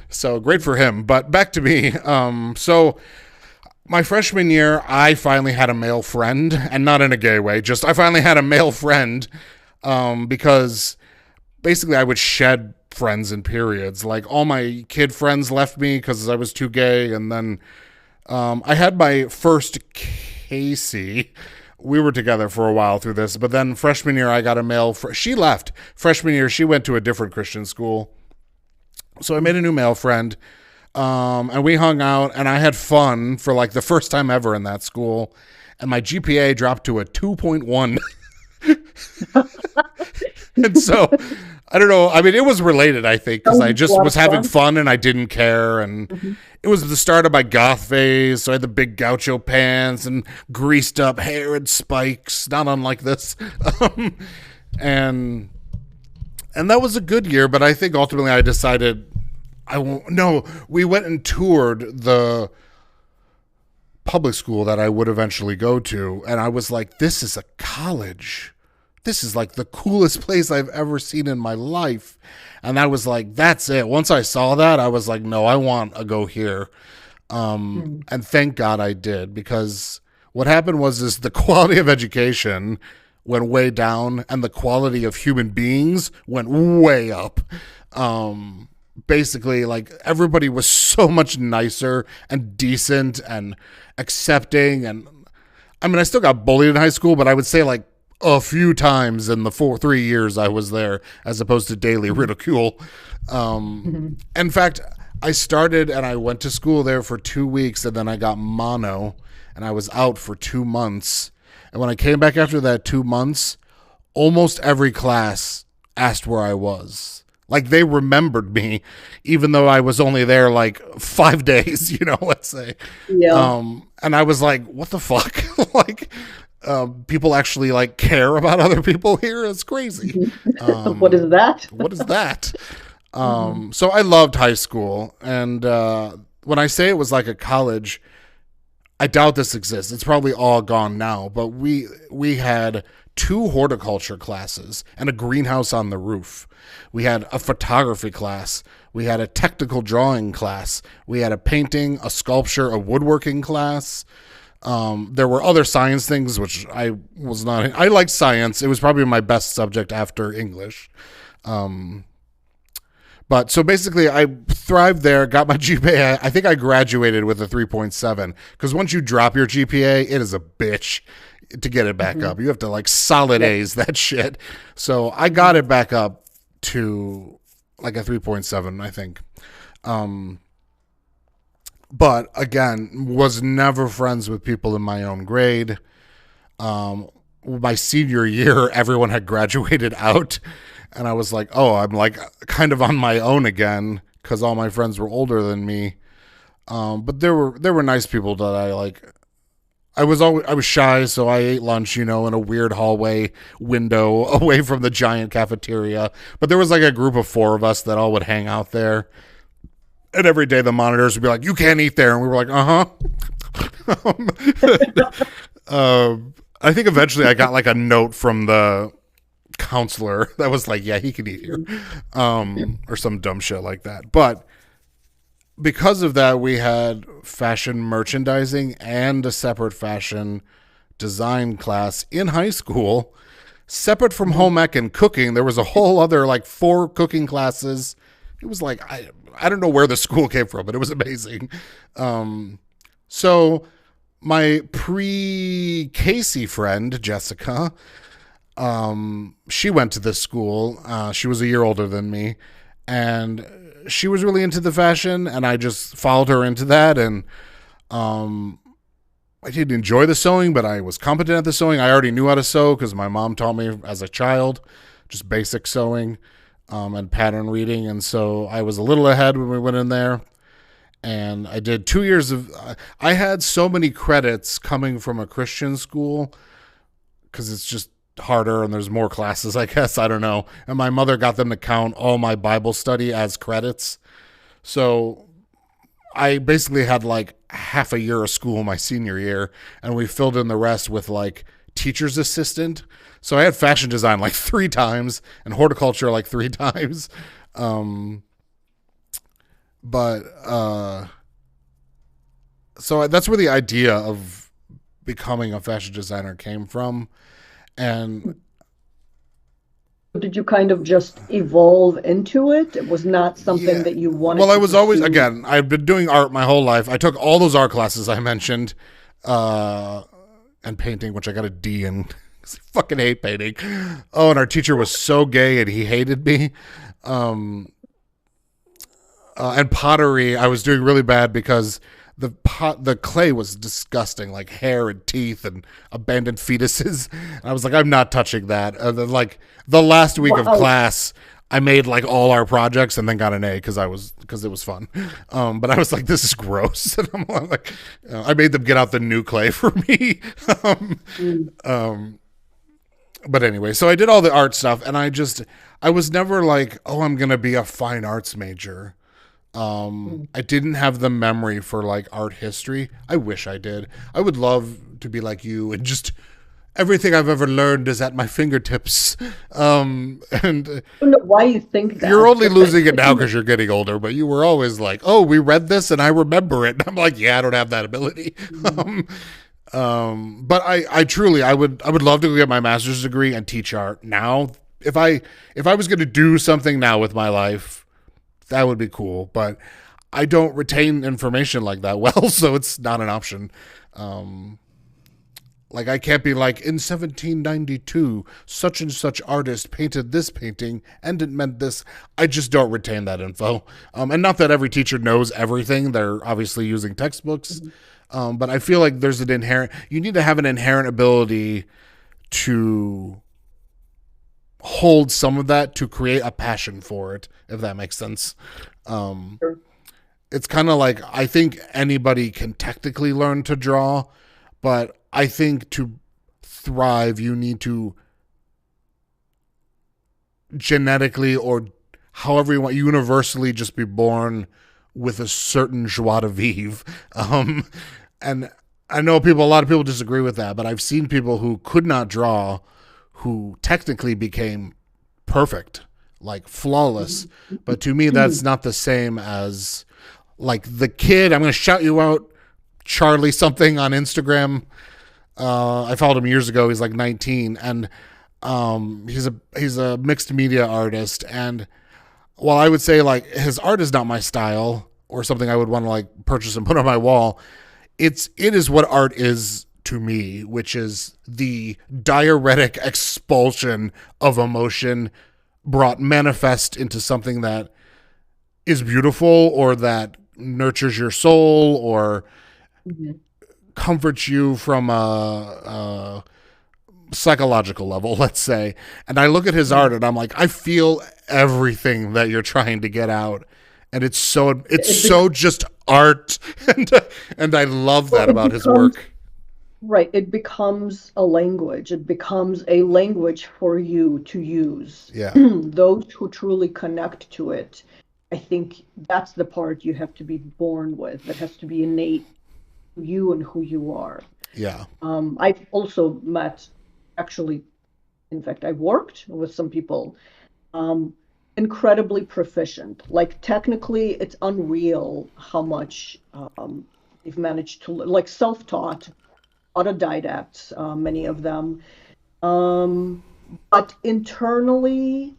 So great for him. But back to me. So my freshman year, I finally had a male friend, and not in a gay way. Just I finally had a male friend because basically I would shed friends in periods. Like, all my kid friends left me because I was too gay, and then I had my first KC. We were together for a while through this, but then freshman year I got a male she left. Freshman year she went to a different Christian school. So I made a new male friend, and we hung out, and I had fun for, like, the first time ever in that school, and my GPA dropped to a 2.1. And so, I don't know. I mean, it was related, I think, because I just was having fun and I didn't care. And it was the start of my goth phase. So I had the big gaucho pants and greased up hair and spikes, not unlike this. And And that was a good year, but I think ultimately I decided I won't. No, we went and toured the public school that I would eventually go to, and I was like, this is a college. This is like the coolest place I've ever seen in my life. And I was like, that's it. Once I saw that, I was like, no, I want to go here. And thank God I did, because what happened was is the quality of education went way down and the quality of human beings went way up. Basically, like, everybody was so much nicer and decent and accepting. And I mean, I still got bullied in high school, but I would say like a few times in the 3 years I was there, as opposed to daily ridicule. In fact, I started and I went to school there for 2 weeks, and then I got mono and I was out for 2 months. And when I came back after that 2 months, almost every class asked where I was. Like, they remembered me, even though I was only there like 5 days, let's say. Yeah. And I was like, what the fuck? Like, people actually like care about other people here? It's crazy. What is that? What is that? So I loved high school. And when I say it was like a college, I doubt this exists. It's probably all gone now. But we had 2 horticulture classes and a greenhouse on the roof. We had a photography class. We had a technical drawing class. We had a painting, a sculpture, a woodworking class. There were other science things, which I was not. I liked science. It was probably my best subject after English. But so basically, I thrived there, got my GPA. I think I graduated with a 3.7, because once you drop your GPA, it is a bitch to get it back up. You have to like solid A's that shit. So I got it back up to like a 3.7, I think. But again, was never friends with people in my own grade. My senior year, everyone had graduated out. And I was like, oh, I'm like kind of on my own again, because all my friends were older than me. But there were nice people that I like. I was shy, so I ate lunch, in a weird hallway window away from the giant cafeteria. But there was like a group of 4 of us that all would hang out there. And every day the monitors would be like, you can't eat there. And we were like, I think eventually I got like a note from the counselor that was like, yeah, he can eat here, or some dumb shit like that. But because of that, we had fashion merchandising and a separate fashion design class in high school, separate from home ec and cooking. There was a whole other like 4 cooking classes. It was like, I don't know where the school came from, but it was amazing. So my pre-KC friend, Jessica, she went to this school. She was a year older than me, and she was really into the fashion, and I just followed her into that. And I didn't enjoy the sewing, but I was competent at the sewing. I already knew how to sew because my mom taught me as a child, just basic sewing and pattern reading. And so I was a little ahead when we went in there. And I did 2 years of, I had so many credits coming from a Christian school because it's just harder and there's more classes, I guess. I don't know. And my mother got them to count all my Bible study as credits. So I basically had like half a year of school my senior year, and we filled in the rest with like teacher's assistant. So I had fashion design like 3 times and horticulture like 3 times. So that's where the idea of becoming a fashion designer came from. And did you kind of just evolve into it? It was not something that you wanted well, to I was always, pursue? again, I've been doing art my whole life. I took all those art classes I mentioned, and painting, which I got a D in. I fucking hate painting. Oh, and our teacher was so gay and he hated me. And pottery, I was doing really bad because the clay was disgusting, like hair and teeth and abandoned fetuses. And I was like, I'm not touching that. And then like the last week of class, I made like all our projects and then got an A because it was fun. But I was like, this is gross. And I'm like, I made them get out the new clay for me. But anyway, so I did all the art stuff, and I was never like, oh, I'm gonna be a fine arts major. Mm. I didn't have the memory for like art history. I wish I did. I would love to be like you and just everything I've ever learned is at my fingertips. And I don't know why you think you're that, only but losing it now because you're getting older, but you were always like, oh, we read this and I remember it. And I'm like, yeah, I don't have that ability. But I truly, I would love to get my master's degree and teach art now. If I was going to do something now with my life, that would be cool. But I don't retain information like that well, so it's not an option. Like I can't be like in 1792, such and such artist painted this painting and it meant this. I just don't retain that info. And not that every teacher knows everything. They're obviously using textbooks. But I feel like there's you need to have an inherent ability to hold some of that to create a passion for it, if that makes sense. sure. It's kind of like, I think anybody can technically learn to draw, but I think to thrive, you need to genetically or however you want, universally just be born with a certain joie de vivre. And I know a lot of people disagree with that, but I've seen people who could not draw who technically became perfect, like flawless. But to me, that's not the same as like the kid. I'm going to shout you out, Charlie something on Instagram. I followed him years ago. He's like 19, and he's a mixed media artist. And while I would say like his art is not my style or something I would want to like purchase and put on my wall, it is what art is to me, which is the diuretic expulsion of emotion brought manifest into something that is beautiful or that nurtures your soul or comforts you from a psychological level, let's say. And I look at his art and I'm like, I feel everything that you're trying to get out. And it's so just art. And I love that about his work. Right, it becomes a language. It becomes a language for you to use. Yeah. Those who truly connect to it, I think that's the part you have to be born with. That has to be innate to you and who you are. Yeah. I've also met, actually, in fact, I've worked with some people, incredibly proficient. Like technically, it's unreal how much they've managed to, like self-taught autodidacts, many of them. But internally,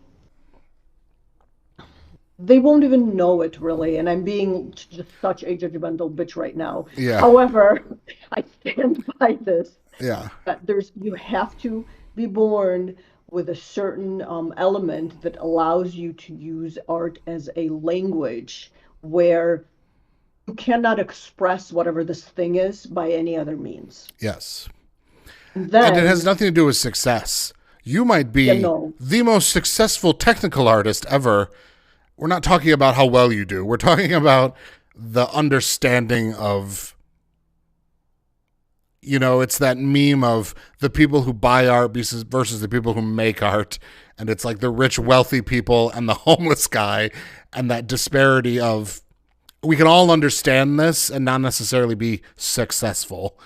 they won't even know it really. And I'm being just such a judgmental bitch right now. Yeah. However, I stand by this. Yeah. That you have to be born with a certain element that allows you to use art as a language where you cannot express whatever this thing is by any other means. Yes. Then, and it has nothing to do with success. You might be the most successful technical artist ever. We're not talking about how well you do. We're talking about the understanding of, it's that meme of the people who buy art versus the people who make art. And it's like the rich, wealthy people and the homeless guy, and that disparity of, we can all understand this and not necessarily be successful,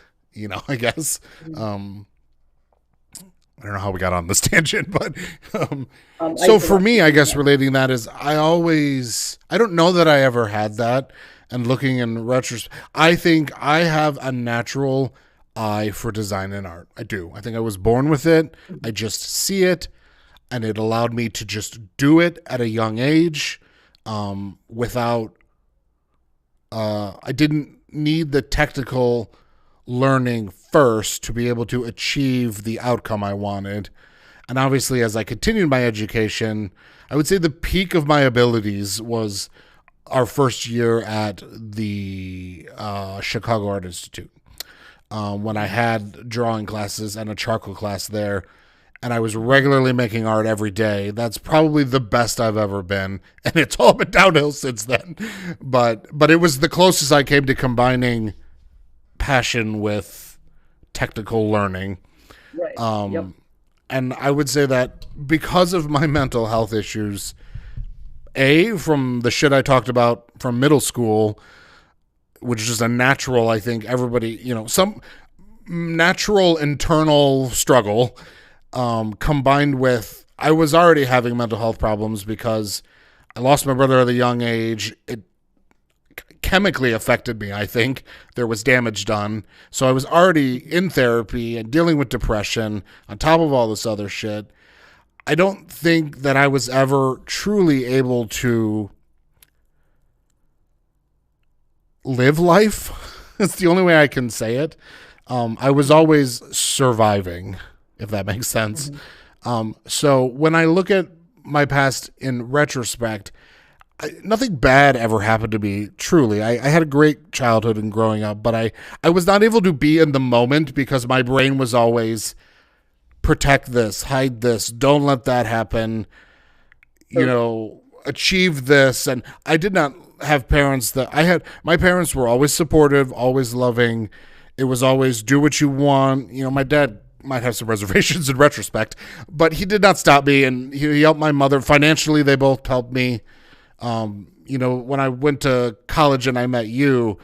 I guess. I don't know how we got on this tangent, but so for me, I guess relating that is I don't know that I ever had that. And looking in retrospect, I think I have a natural eye for design and art. I do. I think I was born with it. I just see it, and it allowed me to just do it at a young age without I didn't need the technical learning first to be able to achieve the outcome I wanted. And obviously, as I continued my education, I would say the peak of my abilities was our first year at the Chicago Art Institute, when I had drawing classes and a charcoal class there. And I was regularly making art every day. That's probably the best I've ever been. And it's all been downhill since then. But it was the closest I came to combining passion with technical learning. Right. Yep. And I would say that because of my mental health issues, from the shit I talked about from middle school, which is just a natural, I think everybody, some natural internal struggle, combined with I was already having mental health problems because I lost my brother at a young age. It chemically affected me, I think. There was damage done. So I was already in therapy and dealing with depression on top of all this other shit. I don't think that I was ever truly able to live life. It's the only way I can say it. I was always surviving, if that makes sense. So when I look at my past in retrospect, nothing bad ever happened to me, truly. I had a great childhood and growing up, but I was not able to be in the moment because my brain was always protect this, hide this, don't let that happen, achieve this. And I did not have parents that I had. My parents were always supportive, always loving. It was always do what you want. My dad might have some reservations in retrospect, but he did not stop me, and he helped my mother financially. They both helped me. When I went to college and I met you,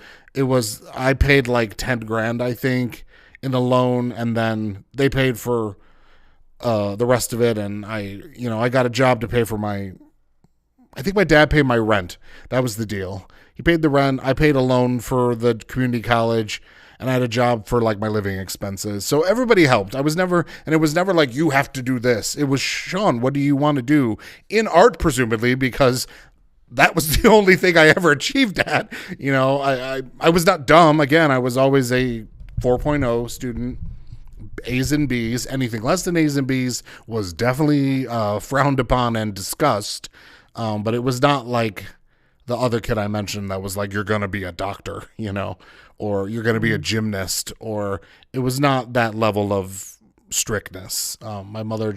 I paid like 10 grand, I think, in a loan, and then they paid for the rest of it. And I got a job to pay for I think my dad paid my rent. That was the deal. He paid the rent. I paid a loan for the community college, and I had a job for like my living expenses. So everybody helped. It was never like, you have to do this. It was, Sean, what do you want to do in art, presumably, because that was the only thing I ever achieved at. I was not dumb. Again, I was always a 4.0 student. A's and B's. Anything less than A's and B's was definitely frowned upon and discussed. But it was not like the other kid I mentioned that was like, you're going to be a doctor, or you're going to be a gymnast, or it was not that level of strictness. My mother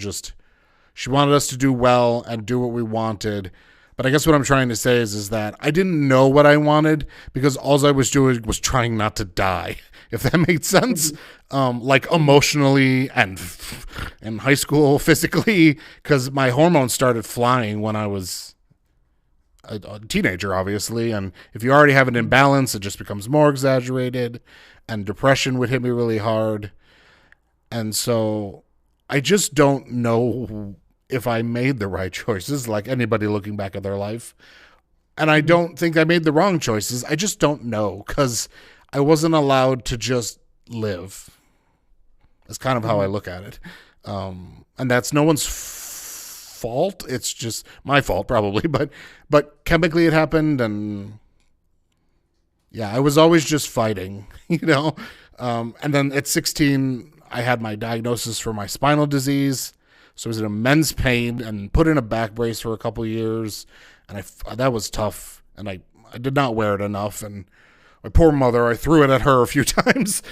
she wanted us to do well and do what we wanted. But I guess what I'm trying to say is that I didn't know what I wanted because all I was doing was trying not to die, if that makes sense. Like emotionally and in high school, physically, because my hormones started flying when I was a teenager, obviously. And if you already have an imbalance, it just becomes more exaggerated. And depression would hit me really hard. And so I just don't know if I made the right choices, like anybody looking back at their life. And I don't think I made the wrong choices. I just don't know because I wasn't allowed to just live. That's kind of how I look at it. And that's no one's fault. It's just my fault probably, but chemically it happened. And yeah, I was always just fighting, and then at 16, I had my diagnosis for my spinal disease. So I was in immense pain and put in a back brace for a couple of years. And that was tough. And I did not wear it enough. And my poor mother, I threw it at her a few times.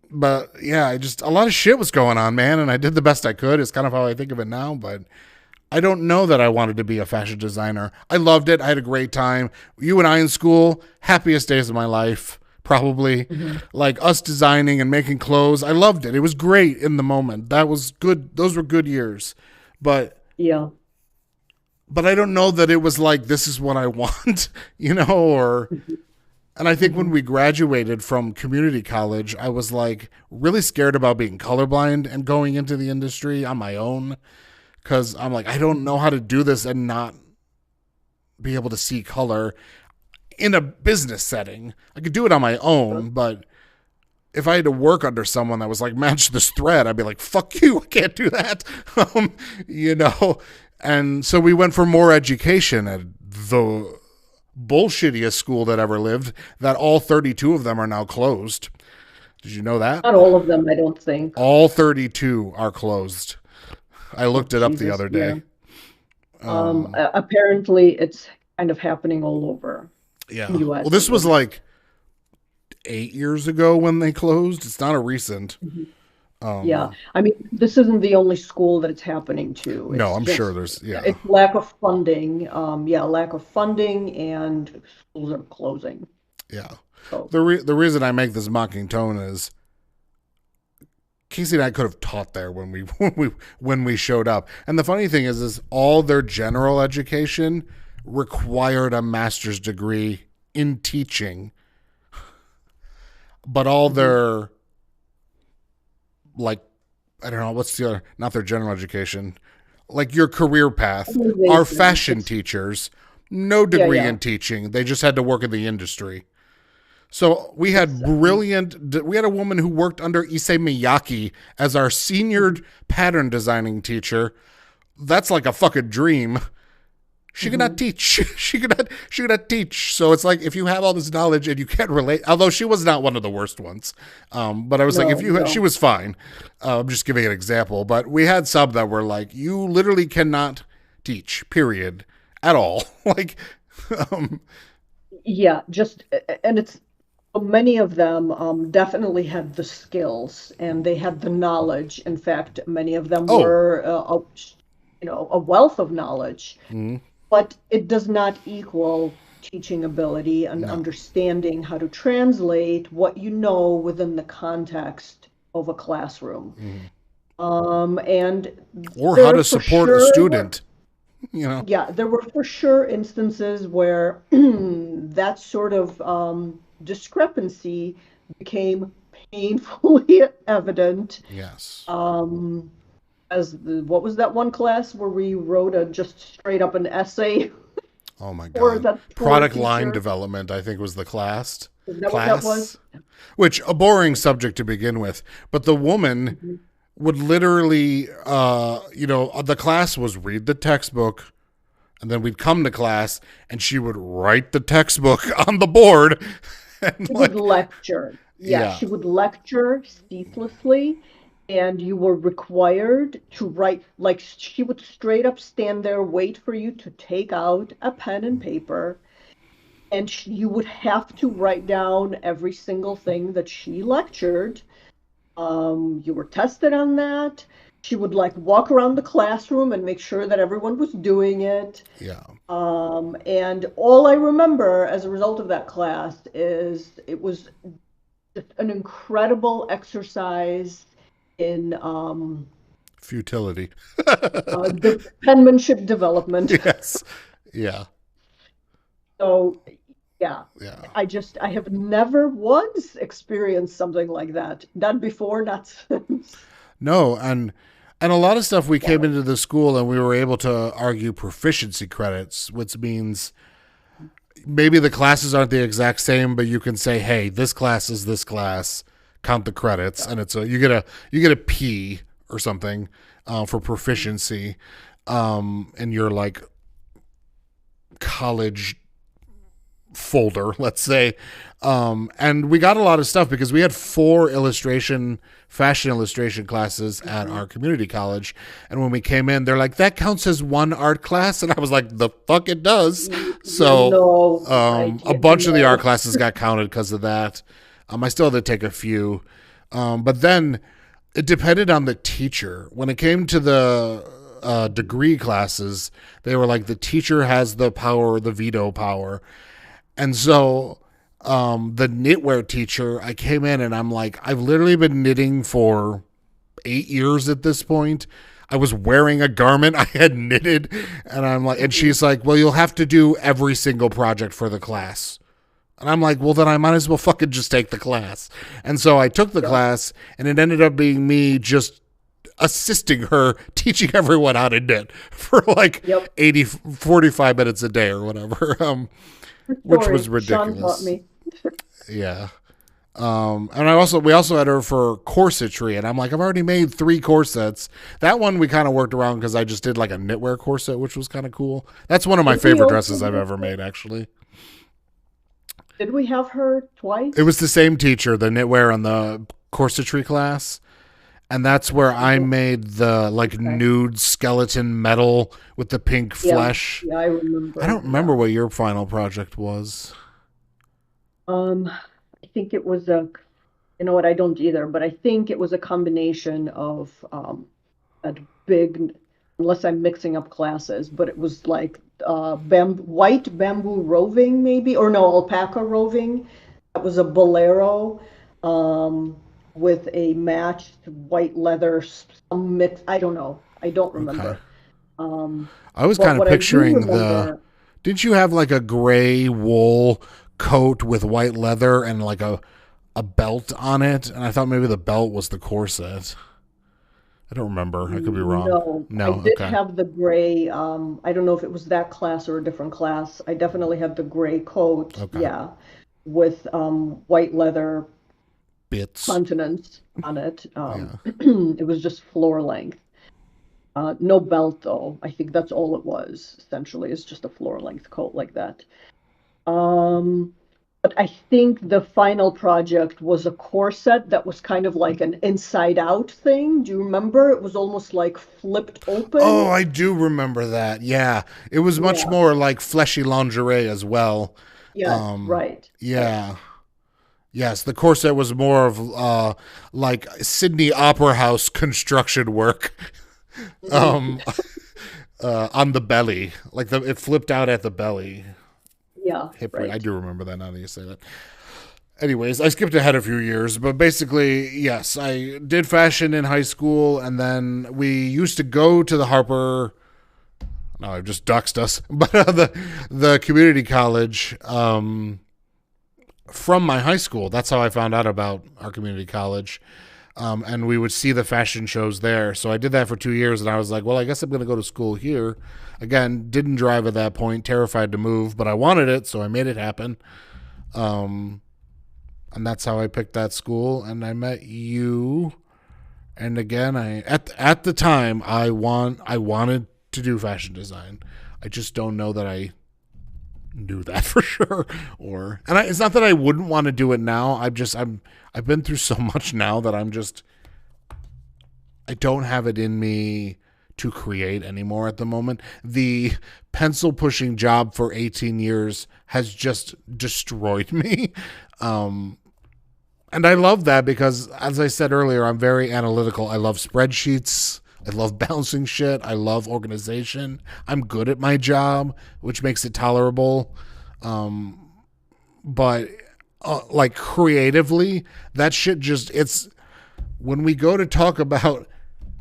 But yeah, a lot of shit was going on, man. And I did the best I could. It's kind of how I think of it now. But I don't know that I wanted to be a fashion designer. I loved it. I had a great time. You and I in school, happiest days of my life. Probably like us designing and making clothes. I loved it. It was great in the moment. That was good. Those were good years, but I don't know that it was like, this is what I want, and I think when we graduated from community college, I was like really scared about being colorblind and going into the industry on my own. Cause I'm like, I don't know how to do this and not be able to see color in a business setting. I could do it on my own, but if I had to work under someone that was like, match this thread, I'd be like, fuck you, I can't do that. And so we went for more education at the bullshittiest school that ever lived, that all 32 of them are now closed. Did you know that? Not all of them, I don't think. All 32 are closed. I looked it up the other day. Apparently it's kind of happening all over. Yeah. Well, this was like 8 years ago when they closed. It's not a recent. Yeah. I mean, this isn't the only school that it's happening to. No, I'm sure there's, It's lack of funding. Lack of funding and schools are closing. Yeah. So. The reason I make this mocking tone is Casey and I could have taught there when we when we showed up. And the funny thing is all their general education required a master's degree in teaching, but all their like I don't know what's the other, not their general education, like your career path. Our fashion teachers, no Yeah, degree yeah. in teaching. They just had to work in the industry. So we had we had a woman who worked under Issei Miyake as our senior pattern designing teacher. That's like a fucking dream. She could not teach. She could not teach. So it's like if you have all this knowledge and you can't relate, although she was not one of the worst ones. But I was like, No, if you, no. she was fine. I'm just giving an example. But we had some that were like, you literally cannot teach, period, at all. Like, um, Yeah, just and it's many of them definitely had the skills and they had the knowledge. In fact, many of them oh, were, a wealth of knowledge. mm, But it does not equal teaching ability and no. understanding how to translate what you know within the context of a classroom. Mm. And Or how there to for support a sure were, student, you know? yeah, there were for sure instances where that sort of discrepancy became painfully evident. Yes. Um, what was that one class where we wrote a just straight up an essay Oh my for God. the poor Product line teacher? development, I think, was the class. Is that what that Class. was? Which, a boring subject to begin with. But the woman Mhm. would literally, the class was read the textbook, and then we'd come to class, and she would write the textbook on the board. And She would like, lecture. Yeah, yeah. she would lecture ceaselessly, and you were required to write, like, she would straight up stand there, wait for you to take out a pen and paper, and you would have to write down every single thing that she lectured. You were tested on that. She would like walk around the classroom and make sure that everyone was doing it. Yeah. And all I remember as a result of that class is it was just an incredible exercise in Futility. the penmanship development. Yes. Yeah. So, yeah, Yeah. I have never once experienced something like that. Not before, not since. No, and a lot of stuff we came Wow. into the school and we were able to argue proficiency credits, which means maybe the classes aren't the exact same, but you can say, "Hey, this class is this class. Count the credits," and it's you get a P or something for proficiency in your like college folder, let's say. And we got a lot of stuff because we had 4 fashion illustration classes at our community college. And when we came in, they're like, that counts as one art class. And I was like, the fuck it does. So No, a bunch of the art no. classes got counted because of that. I still had to take a few. But then it depended on the teacher. When it came to the degree classes, they were like, the teacher has the power, the veto power. And so the knitwear teacher, I came in and I'm like, I've literally been knitting for 8 years at this point. I was wearing a garment I had knitted, and I'm like, and she's like, well, you'll have to do every single project for the class. And I'm like, well, then I might as well fucking just take the class. And so I took the Yeah. class, and it ended up being me just assisting her, teaching everyone how to knit for like Yep. 45 minutes a day or whatever. Which Sorry, was Sean taught ridiculous. me. Yeah. And we also had her for corsetry, and I'm like, I've already made 3 corsets. That one we kind of worked around because I just did like a knitwear corset, which was kind of cool. That's one of my Did we favorite also dresses I've have ever her? made, actually. Did we have her twice? It was the same teacher, the knitwear and the corsetry class. And that's where I made the like Okay. nude skeleton metal with the pink Yeah, flesh. yeah, I remember. I don't remember what your final project was. I think it was you know what, I don't either, but I think it was a combination of a big, unless I'm mixing up classes, but it was like white bamboo roving maybe, or no, alpaca roving. That was a bolero. Um, with a matched white leather, some mix. I don't know. I don't Okay. remember. Um, I was but kind of what I do picturing the. remember, Didn't you have like a gray wool coat with white leather and like a belt on it? And I thought maybe the belt was the corset. I don't remember. I could be wrong. no, I No. did Okay. have the gray. I don't know if it was that class or a different class. I definitely had the gray coat, Okay. yeah, with white leather Bits. continents on it. Yeah. It was just floor length. No belt though. I think that's all it was. Essentially, it's just a floor length coat like that. Um, but I think the final project was a corset that was kind of like an inside out thing. Do you remember? It was almost like flipped Oh, open. I do remember that. Yeah. It was much Yeah. more like fleshy lingerie as well. Yes. Right. Right. Yeah. Yes, the corset was more of like Sydney Opera House construction work Mhm. um, on the belly. Like it flipped out at the belly. Yeah. Hip. I Right. do remember that now that you say that. Anyways, I skipped ahead a few years, but basically, yes, I did fashion in high school, and then we used to go to the Harper. No, I've just doxed us, but the community college from my high school. That's how I found out about our community college. And we would see the fashion shows there. So I did that for 2 years, and I was like, well, I guess I'm going to go to school here. Again, didn't drive at that point, terrified to move, but I wanted it, so I made it happen. Um, and that's how I picked that school. And I met you. And again, I at the time I wanted to do fashion design. I just don't know that I knew that for sure. It's not that I wouldn't want to do it now. I've been through so much now that I don't have it in me to create anymore at the moment. The pencil pushing job for 18 years has just destroyed me. Um, and I love that because, as I said earlier, I'm very analytical. I love spreadsheets. I love balancing shit. I love organization. I'm good at my job, which makes it tolerable. But like creatively, that shit it's when we go to talk about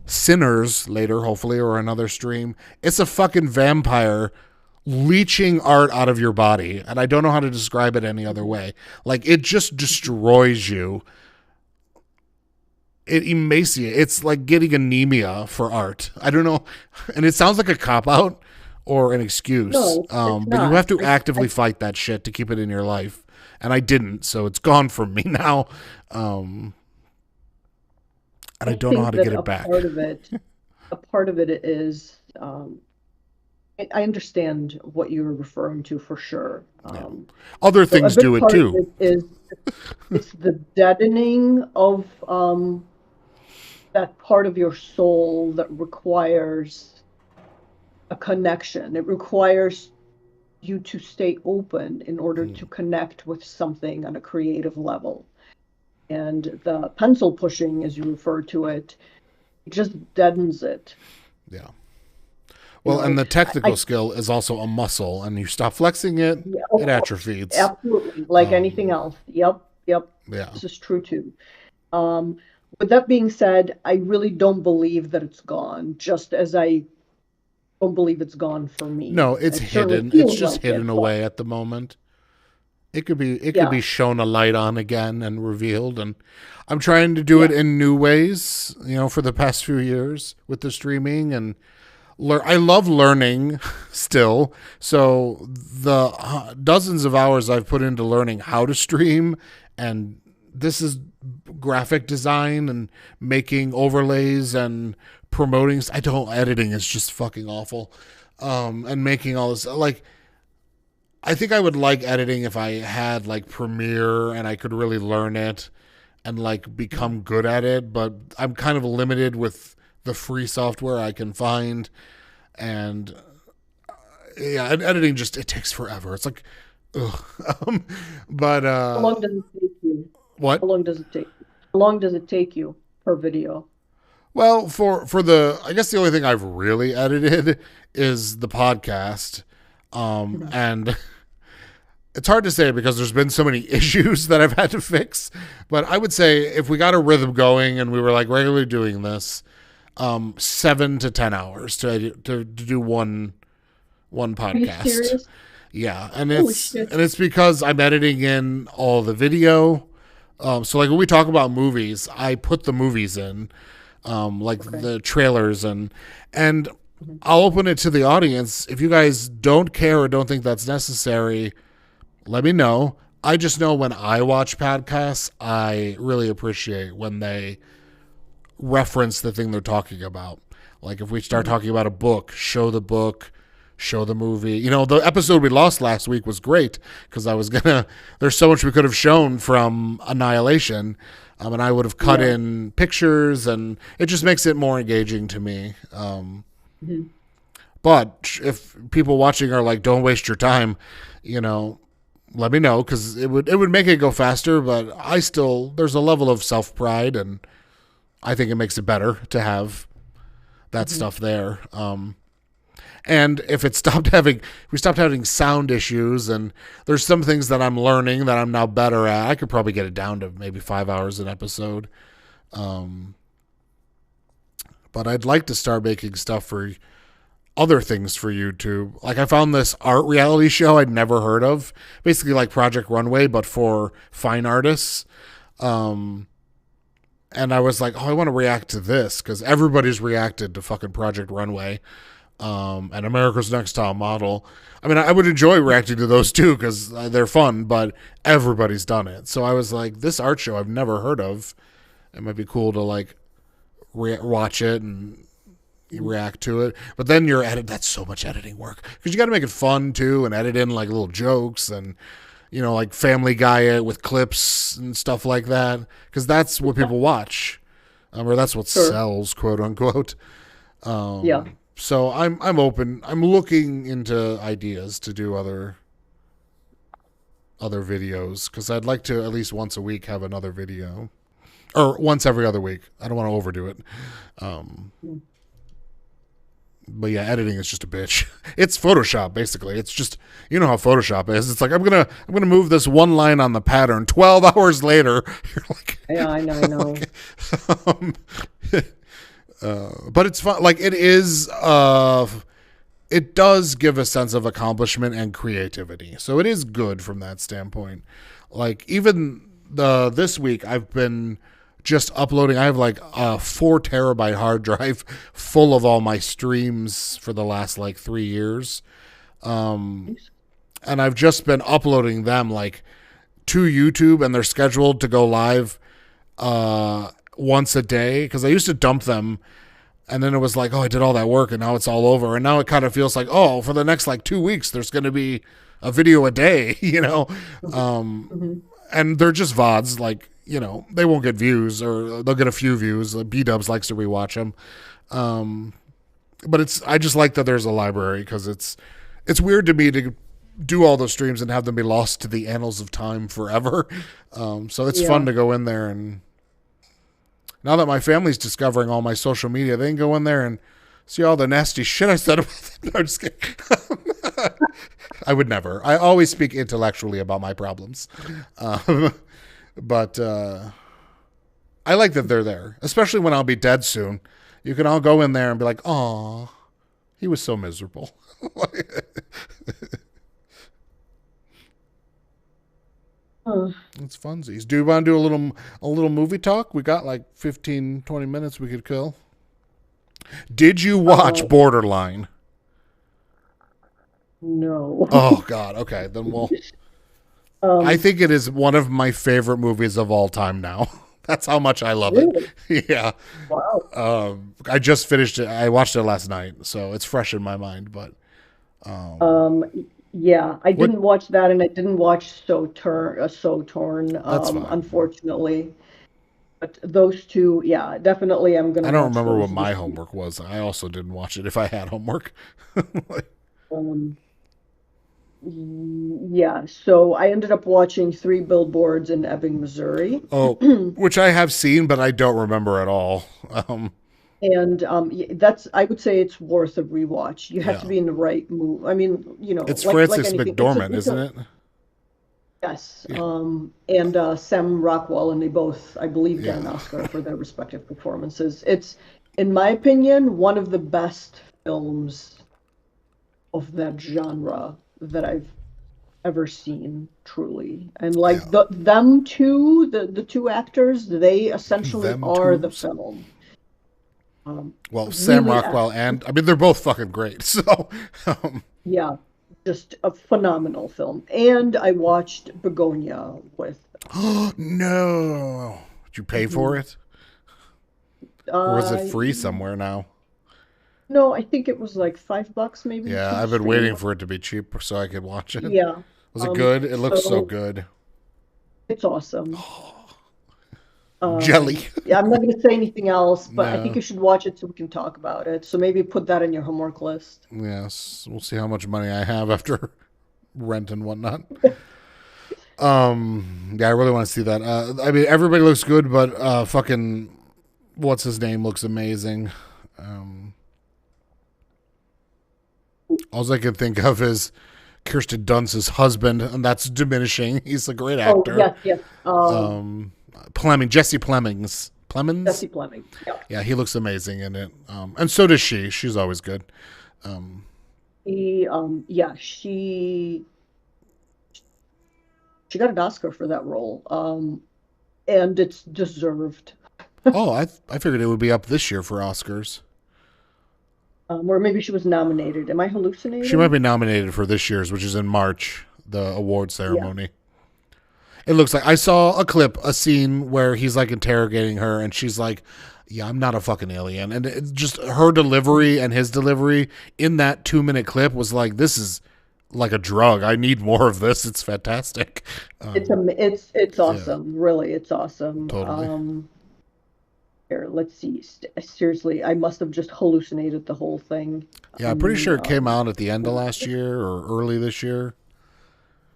Sinners later, hopefully, or another stream, it's a fucking vampire leeching art out of your body. And I don't know how to describe it any other way. Like, it just destroys you. It emaciates. It's like getting anemia for art. I don't know. And it sounds like a cop out or an excuse. No, it's But you not. have to actively fight that shit to keep it in your life. And I didn't. So it's gone from me now. And I I don't know how think to that get it back. a part of it is, I understand what you're referring to for sure. Yeah. Other So a things do big it part of too. it is it's the deadening of that part of your soul that requires a connection. It requires you to stay open in order to connect with something on a creative level. And the pencil pushing, as you refer to it, just deadens it. Yeah. You Well, and know, the technical skill is also a muscle, and you stop flexing it, yeah, of it course, atrophies. absolutely, like anything else. Yep, yep, Yeah. this is true too. Um, with that being said, I really don't believe that it's gone, just as I don't believe it's gone for No, me. it's It certainly hidden. It's feels just like it, hidden but away at the moment. It could yeah, be shown a light on again and revealed, and I'm trying to do it yeah, in new ways, for the past few years with the streaming and I love learning still. So the dozens of hours I've put into learning how to stream, and this is graphic design and making overlays and promoting. I don't editing is just fucking awful. And making all this like I think I would like editing if I had like Premiere and I could really learn it and like become good at it, but I'm kind of limited with the free software I can find, and yeah, editing just it takes forever. It's like, ugh. But how long does it take you? what? How long does it take you? How long does it take you per video? Well, for the I guess the only thing I've really edited is the podcast, Mhm. and it's hard to say because there's been so many issues that I've had to fix. But I would say if we got a rhythm going and we were like regularly doing this, 7 to 10 hours to do one Are you podcast. serious? Yeah, and Holy it's shit. and it's because I'm editing in all the video. So like when we talk about movies, I put the movies in, like Okay. the trailers and Mhm. I'll open it to the audience. If you guys don't care or don't think that's necessary, let me know. I just know when I watch podcasts, I really appreciate when they reference the thing they're talking about. Like if we start Mhm. talking about a book, show the movie. You know, the episode we lost last week was great because I was gonna. There's so much we could have shown from Annihilation, and I would have cut Yeah. in pictures, and it just makes it more engaging to me. Mhm. But if people watching are like, "Don't waste your time," you know, let me know because it would make it go faster. But I still there's a level of self pride, and I think it makes it better to have that Mhm. stuff there. And if we stopped having sound issues, and there's some things that I'm learning that I'm now better at, I could probably get it down to maybe 5 hours an episode. Um, but I'd like to start making stuff for other things for YouTube. Like I found this art reality show I'd never heard of, basically like Project Runway, but for fine artists. Um, and I was like, oh, I want to react to this because everybody's reacted to fucking Project Runway. And America's Next Top Model. I mean, I would enjoy reacting to those too because they're fun, but everybody's done it. So I was like, this art show I've never heard of. It might be cool to like watch it and react to it. But then you're edit. That's so much editing work because you got to make it fun too and edit in like little jokes and like Family Guy it with clips and stuff like that because that's what people watch, or that's what Sure. sells, quote unquote. Yeah. So I'm open. I'm looking into ideas to do other videos because I'd like to at least once a week have another video, or once every other week. I don't want to overdo it. Um, Mm. but yeah, editing is just a bitch. It's Photoshop basically. It's just how Photoshop is. It's like I'm gonna move this one line on the pattern. 12 hours later, you're like, Yeah, I know, I know. um, but it's fun. Like it is. It does give a sense of accomplishment and creativity. So it is good from that standpoint. Like even this week, I've been just uploading. I have like a 4 terabyte hard drive full of all my streams for the last like 3 years, and I've just been uploading them like to YouTube, and they're scheduled to go live once a day because I used to dump them and then it was like, oh, I did all that work and now it's all over. And now it kind of feels like, oh, for the next like 2 weeks, there's going to be a video a day, Hmm. and they're just VODs. Like, they won't get views or they'll get a few views. B Dubs likes to rewatch them. But I just like that there's a library because it's weird to me to do all those streams and have them be lost to the annals of time forever. So it's Yeah. fun to go in there and now that my family's discovering all my social media, they can go in there and see all the nasty shit I said about them. No, I'm just kidding. I would never. I always speak intellectually about my problems. But I like that they're there, especially when I'll be dead soon. You can all go in there and be like, "Aw, he was so miserable." Uh, It's funsies. Do you want to do a little movie talk? We got like 15, 20 minutes we could kill. Did you watch uh, Borderline? no. Oh God. Okay, then we'll. I Um, think it is one of my favorite movies of all time now. That's how much I love it. really? Yeah. Wow. I just finished it. I watched it last night, so it's fresh in my mind. But Um, yeah, I what? didn't watch that, and I didn't watch So Torn, That's fine. unfortunately. But those two, yeah, definitely I'm I gonna don't watch remember what those my this week. homework was. I also didn't watch it if I had homework. Um, yeah, so I ended up watching Three Billboards in Ebbing, Missouri. Oh, which I have seen, but I don't remember at all. And that's, I would say it's worth a rewatch. You have to Yeah. be in the right mood. I mean, It's like Frances anything, it's a McDormand, isn't it? Yes, Yeah. and Sam Rockwell, and they both, I believe, got an Yeah. Oscar for their respective performances. It's, in my opinion, one of the best films of that genre that I've ever seen, truly. And Yeah. like them two, the two actors, they essentially Them are the twos. film. Well, Sam Really Rockwell and I mean they're both fucking great. So Yeah, just a phenomenal film. And I watched Begonia with. no. Did you pay for Mhm. it? Or was it Uh, free somewhere now? no, I think it was like $5 maybe Yeah, to I've been stream. waiting for it to be cheap so I could watch it. Yeah. Was it good? It looks so So good. it's awesome. Jelly. Yeah, I'm not going to say anything else, but I think No. you should watch it so we can talk about it. So maybe put that in your homework list. Yes. We'll see how much money I have after rent and whatnot. Yeah, I really want to see that. I mean, everybody looks good, but fucking what's his name looks amazing. Um, all I can think of is Kirsten Dunst's husband, and that's diminishing. He's a great Oh, actor. yes, yes. Jesse Plemons. Plemons? Jesse Plemons. Yeah. Yeah, he looks amazing in it. And so does she. She's always good. Um, Yeah, she got an Oscar for that role. And it's deserved. I figured it would be up this year for Oscars. Or maybe she was nominated. Am I She might hallucinating? be nominated for this year's, which is in March, the award Yeah. ceremony. It looks like I saw a clip, a scene where he's like interrogating her, and she's like, "Yeah, I'm not a fucking alien." And it's just her delivery and his delivery in that 2 minute clip was like, "This is like a drug. I need more of this. It's fantastic." It's Yeah, awesome. Really, it's awesome. totally. Here, let's see. Seriously, I must have just hallucinated the whole thing. Yeah, I'm pretty Um, sure it came um, out at the end of last year or early this year,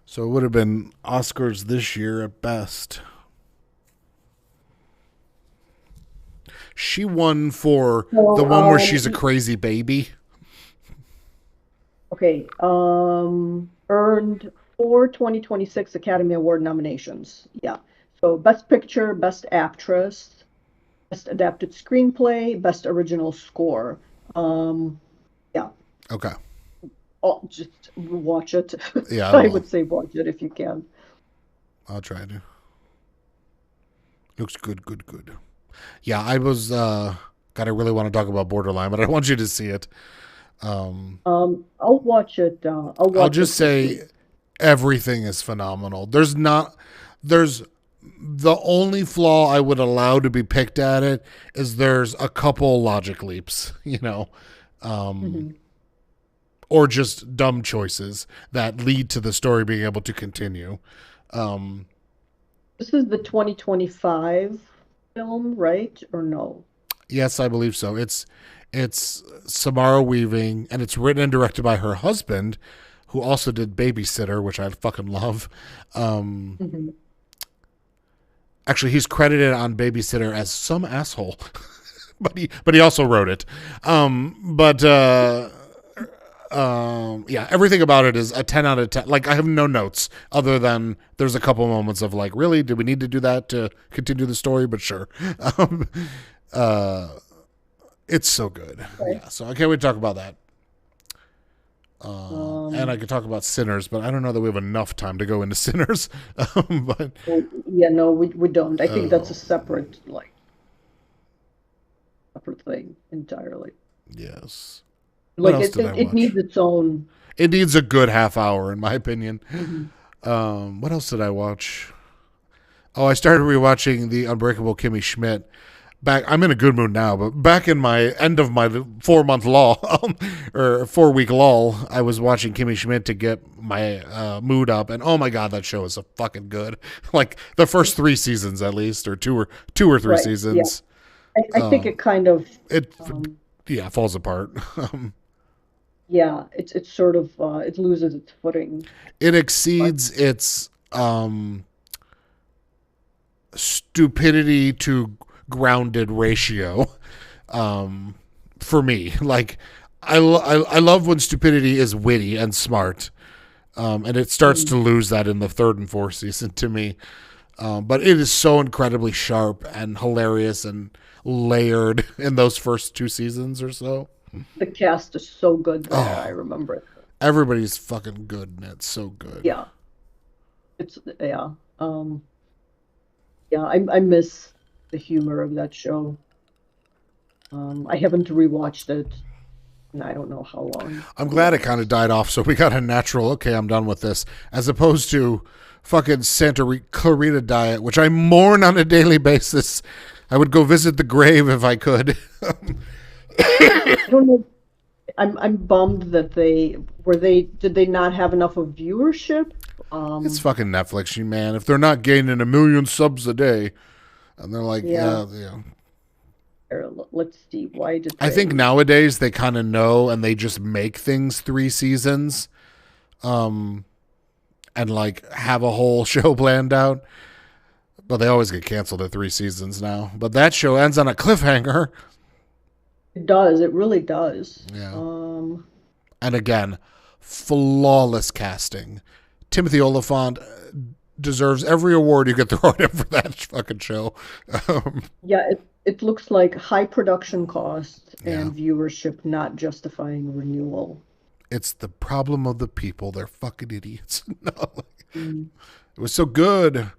so it would have been Oscars this year at best. She won for the so, one where she's a crazy baby. okay. Earned 4 2026 Academy Award nominations. Yeah. So, Best Picture, Best Actress, Best Adapted Screenplay, Best Original Score. Yeah. Okay. Just watch it. Yeah, I I will. would say watch it if you can. I'll try to. Looks good, good, good. Yeah, I was. God, I really want to talk about Borderline, but I want you to see it. I'll watch it. I'll I'll watch just it this say week. everything is phenomenal. There's not. There's the only flaw I would allow to be picked at it is there's a couple logic leaps, Mhm. or just dumb choices that lead to the story being able to continue. Um, This is the 2025 film, right? Or no? yes, I believe so. It's Samara Weaving, and it's written and directed by her husband, who also did Babysitter, which I fucking love. Um, Hmm. actually, he's credited on Babysitter as some asshole, but he also wrote it. But yeah, everything about it is a 10 out of 10. Like I have no notes other than there's a couple moments of like, really, did we need to do that to continue the story? But sure. Um, uh, it's so good. Okay. Yeah, so I can't wait to talk about that. And I Um, could talk about Sinners, but I don't know that we have enough time to go into Sinners. But yeah, no, we don't. I think that's a oh, separate, like, separate thing entirely. yes. What Like else it, did I it, it needs watch? its own. It needs a good half hour, in my opinion. Mhm. What else did I watch? Oh, I started rewatching the Unbreakable Kimmy Schmidt. Back, I'm in a good mood now, but back in my end of my 4 month lull or 4 week lull, I was watching Kimmy Schmidt to get my mood up, and oh my god, that show is so fucking good. Like the first 3 seasons, at least, or two or three Right. Yeah. seasons. I think it kind of, It um, yeah falls apart. yeah, it's sort of, it loses its footing. It But exceeds its stupidity to grounded ratio for me. Like I love when stupidity is witty and smart. And it starts to lose that in the third and fourth season to me. But it is so incredibly sharp and hilarious and layered in those first two seasons or so. The cast is so good there. Oh, I remember it. everybody's fucking good, and it's so good. Yeah, it's yeah. Yeah, I miss the humor of that show. I haven't rewatched it in I don't know how long. I'm glad it kind of died off, so we got a natural, okay, I'm done with this, as opposed to fucking Santa Clarita Diet, which I mourn on a daily basis. I would go visit the grave if I could. I don't know. I'm bummed that did they not have enough of viewership? It's fucking Netflix, you man. If they're not gaining 1 million subs a day, and they're like, Yeah. yeah. Let's see. Why did I think nowadays they kind of know, and they just make things 3 seasons, and like have a whole show planned out. But they always get canceled at 3 seasons now. But that show ends on a cliffhanger. It does. It really does. Yeah. And again, flawless casting. Timothy Oliphant deserves every award you could throw at him for that fucking show. Yeah, it looks like high production costs and viewership not justifying renewal. It's the problem of the people. They're fucking idiots. It was so good.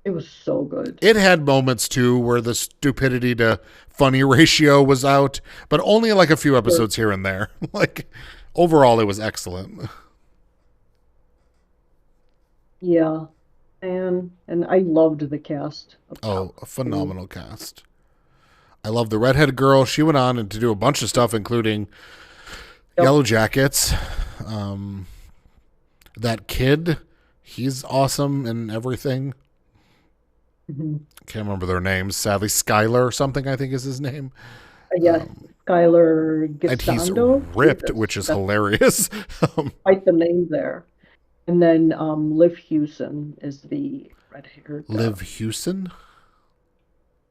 It was so good. It had moments too where the stupidity to funny ratio was out, but only like a few episodes here and there. Like overall, it was excellent. Yeah, and I loved the cast. Oh, a phenomenal cast. I love the redheaded girl. She went on and to do a bunch of stuff, including Yellow Jackets. That kid, he's awesome in everything. Can't remember their names. Sadly, Skylar or something, I think is his name. Yes, Skylar And he's Gistando. ripped, which is hilarious. Quite the name there. And then Liv Hewson is the red-haired. Liv Hewson?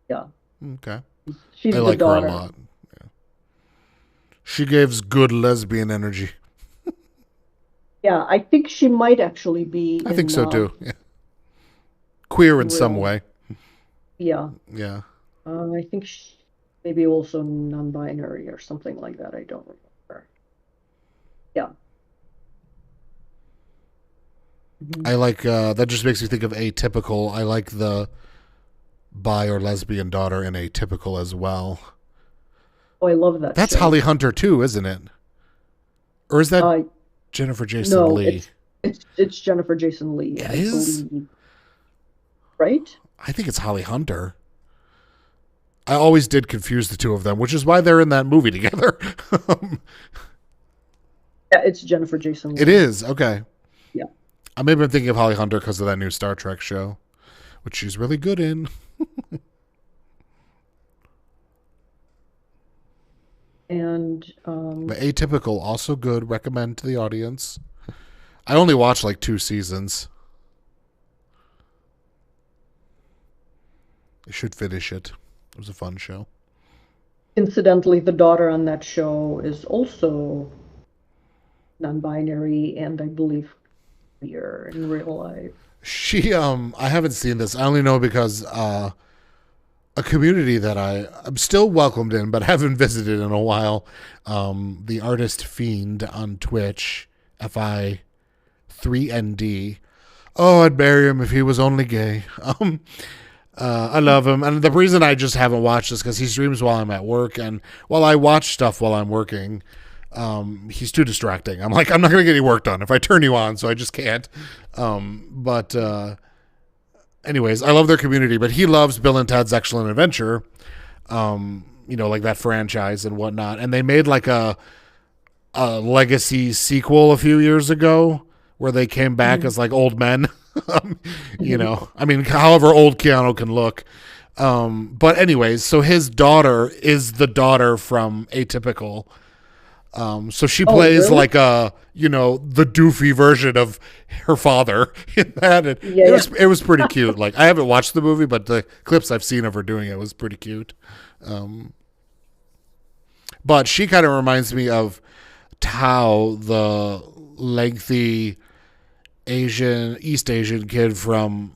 Yeah. Okay. She's I the like daughter. her a lot. Yeah. She gives good lesbian energy. Yeah, I think she might actually be. I think so too. Yeah. Queer in some real- way. Yeah. Yeah. I think maybe also non-binary or something like that. I don't remember. Yeah. I like, that just makes me think of Atypical. I like the bi or lesbian daughter in Atypical as well. Oh, I love that. That's show. Holly Hunter too, isn't it? Or is that Jennifer Jason No, Leigh? it's Jennifer Jason Leigh. It I is? believe. Right? I think it's Holly Hunter. I always did confuse the two of them, which is why they're in that movie together. Yeah, it's Jennifer Jason Leigh. It is, okay. Yeah. I may have been thinking of Holly Hunter because of that new Star Trek show, which she's really good in. And But Atypical, also good. Recommend to the audience. I only watched like 2 seasons. I should finish it. It was a fun show. incidentally, the daughter on that show is also non-binary and I believe queer in real life. She, I haven't seen this. I only know because a community that I'm still welcomed in, but haven't visited in a while. The Artist Fiend on Twitch, FI3ND. Oh, I'd marry him if he was only gay. I love him. And the reason I just haven't watched this because he streams while I'm at work. And while I watch stuff while I'm working, he's too distracting. I'm like, I'm not going to get any work done if I turn you on, so I just can't. But anyways, I love their community, but he loves Bill and Ted's Excellent Adventure, like that franchise and whatnot. And they made like a legacy sequel a few years ago where they came back as like old men. I mean, however old Keanu can look. But anyways, so his daughter is the daughter from Atypical. So she plays really? like the doofy version of her father in that. And it was pretty cute. Like I haven't watched the movie, but the clips I've seen of her doing it was pretty cute. But she kind of reminds me of Tao, the lengthy East Asian kid from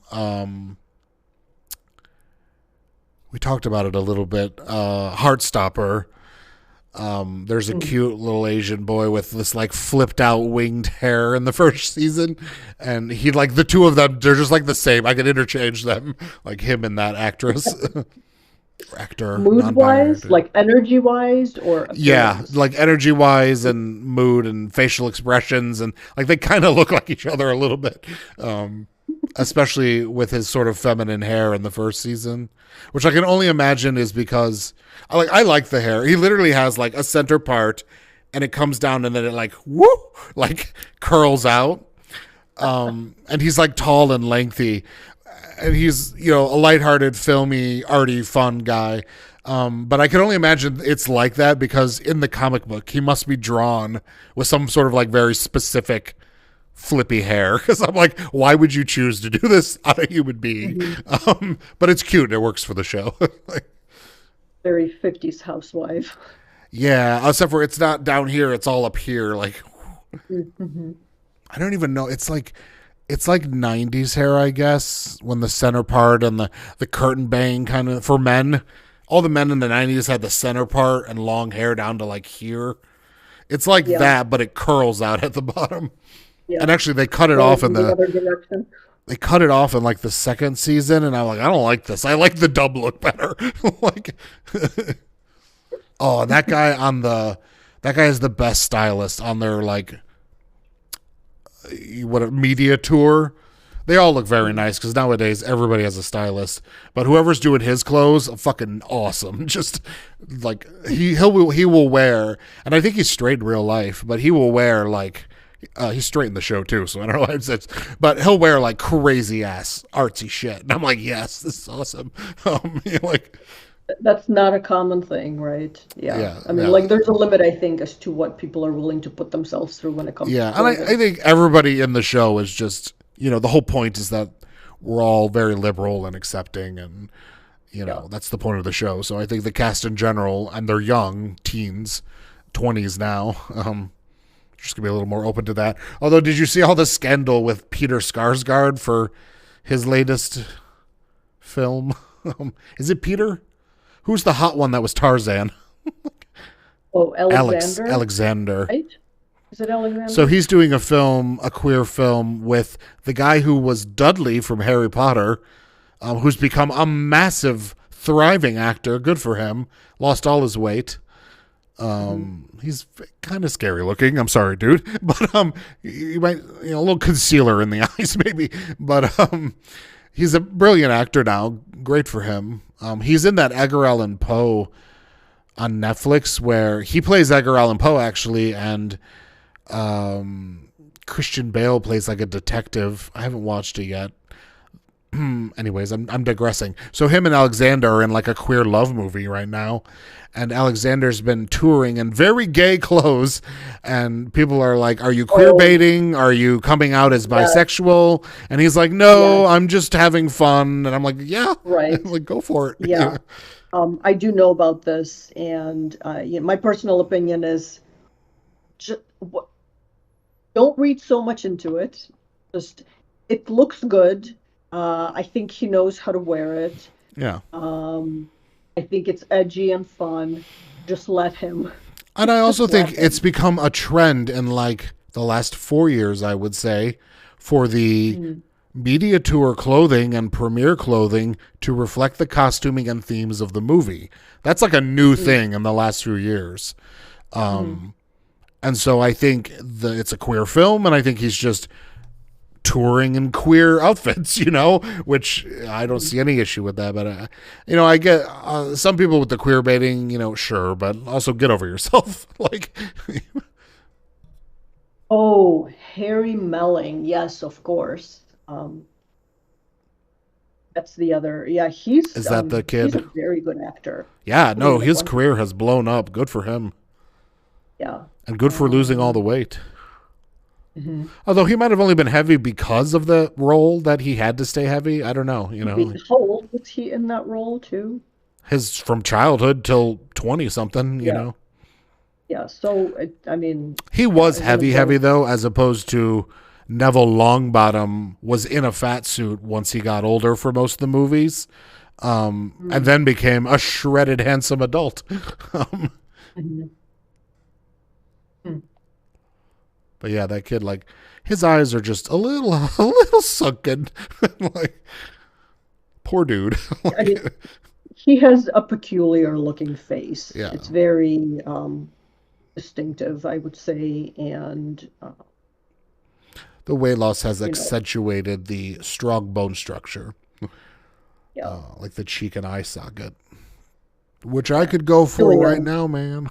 we talked about it a little bit, Heartstopper. There's a cute little Asian boy with this like flipped out winged hair in the first season, and he like the two of them, they're just like the same. I could interchange them, like him and that actress. Actor, mood wise, like energy wise, or appearance? Yeah, like energy wise and mood and facial expressions, and like they kind of look like each other a little bit, especially with his sort of feminine hair in the first season, which I can only imagine is because I like the hair. He literally has like a center part, and it comes down and then it like whoop, like curls out, and he's like tall and lengthy. And he's, a lighthearted, filmy, arty, fun guy. But I can only imagine it's like that because in the comic book, he must be drawn with some sort of like very specific flippy hair. Because I'm like, why would you choose to do this on a human being? But it's cute. It works for the show. Like, very 50s housewife. Yeah, except for it's not down here. It's all up here. Like, I don't even know. It's like 90s hair, I guess, when the center part and the curtain bang kind of, for men, all the men in the 90s had the center part and long hair down to like here. It's like that, but it curls out at the bottom. Yeah. And actually they cut it off in the other direction. They cut it off in like the second season, and I'm like, I don't like this. I like the dub look better. Like, oh, that guy is the best stylist on their like, media tour. They all look very nice because nowadays everybody has a stylist, but whoever's doing his clothes, fucking awesome. Just like he will wear, and I think he's straight in real life, but he will wear like he's straight in the show too, so I don't know why it says, but he'll wear like crazy ass artsy shit, and I'm like, yes, this is awesome. Like, that's not a common thing, right? Yeah. I mean, like, there's a limit, I think, as to what people are willing to put themselves through when it comes to and I think everybody in the show is just, the whole point is that we're all very liberal and accepting, and, that's the point of the show. So I think the cast in general, and they're young, teens, 20s now, just going to be a little more open to that. Although, did you see all the scandal with Peter Skarsgård for his latest film? Is it Peter? Who's the hot one that was Tarzan? Oh, Alexander. Alexander. Right? Is it Alexander? So he's doing a queer film with the guy who was Dudley from Harry Potter, who's become a massive, thriving actor. Good for him. Lost all his weight. He's kind of scary looking. I'm sorry, dude. But you might, a little concealer in the eyes maybe. But he's a brilliant actor now. Great for him. He's in that Edgar Allan Poe on Netflix where he plays Edgar Allan Poe actually, and Christian Bale plays like a detective. I haven't watched it yet. Anyways, I'm digressing. So him and Alexander are in like a queer love movie right now, and Alexander's been touring in very gay clothes, and people are like, are you queer baiting? Are you coming out as bisexual? And he's like, no, I'm just having fun. And I'm like, yeah, right. Like, go for it. Yeah. I do know about this, and my personal opinion is don't read so much into it. Just, it looks good. I think he knows how to wear it. Yeah. I think it's edgy and fun. Just let him. And I also think it's become a trend in like the last 4 years, I would say, for the media tour clothing and premiere clothing to reflect the costuming and themes of the movie. That's like a new thing in the last few years. And so I think it's a queer film, and I think he's just touring in queer outfits, which I don't see any issue with that. But, I get some people with the queer baiting, sure, but also get over yourself. Like, oh, Harry Melling. Yes, of course. That's the other. Yeah, is that the kid? He's a very good actor. Yeah, no, his career has blown up. Good for him. Yeah. And good for losing all the weight. Although he might have only been heavy because of the role that he had to stay heavy. I don't know, How old was he in that role too? His from childhood till 20 something, Yeah, so I mean, he was heavy though, as opposed to Neville Longbottom was in a fat suit once he got older for most of the movies, and then became a shredded, handsome adult. Mhm. Hmm. But yeah, that kid, like, his eyes are just a little sunken. Like, poor dude. I mean, Like, he has a peculiar looking face. yeah, It's very distinctive, I would say, and the weight loss has you know, accentuated the strong bone structure, yeah. like the cheek and eye socket, which I could go for right Killian. now, man.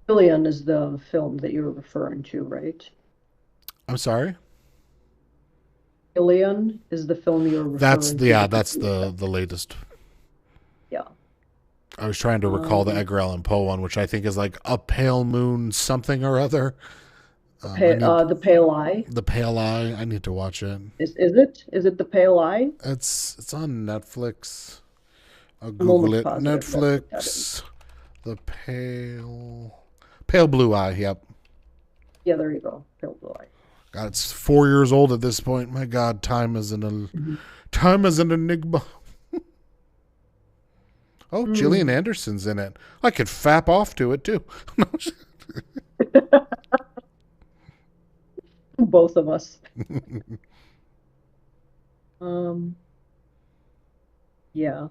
Killian is the film that you're referring to, right? I'm sorry. Killian is the film you're referring to. That's the latest. Yeah. I was trying to recall the Um, Edgar Allan Poe one, which I think is like a pale moon something or other. I need The Pale Eye. the Pale Eye. I need to watch it. Is it? Is it the Pale Eye? It's on Netflix. I'll I'm Google almost it. positive that's what that is. Netflix. The Pale Blue Eye. Yep. Yeah, there you go. Pale Blue Eye. God, it's 4 years old at this point. My God, Mhm. time is an enigma. Oh, Gillian Mm. Anderson's in it. I could fap off to it too. Both of us. Um, yeah.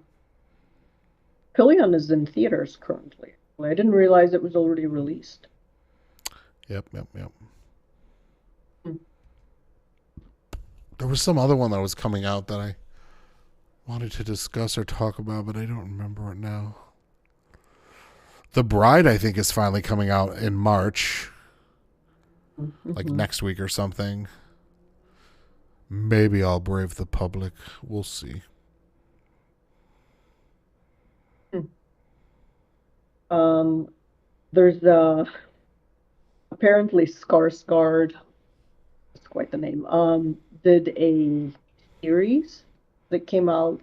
Killian is in theaters currently. I didn't realize it was already released. Yep. Mm. There was some other one that was coming out that I wanted to discuss or talk about, but I don't remember it now. The Bride, I think, is finally coming out in March, like Mhm. next week or something. Maybe I'll brave the public. We'll see. Mm. Um, there's apparently Skarsgård, that's quite the name, did a series that came out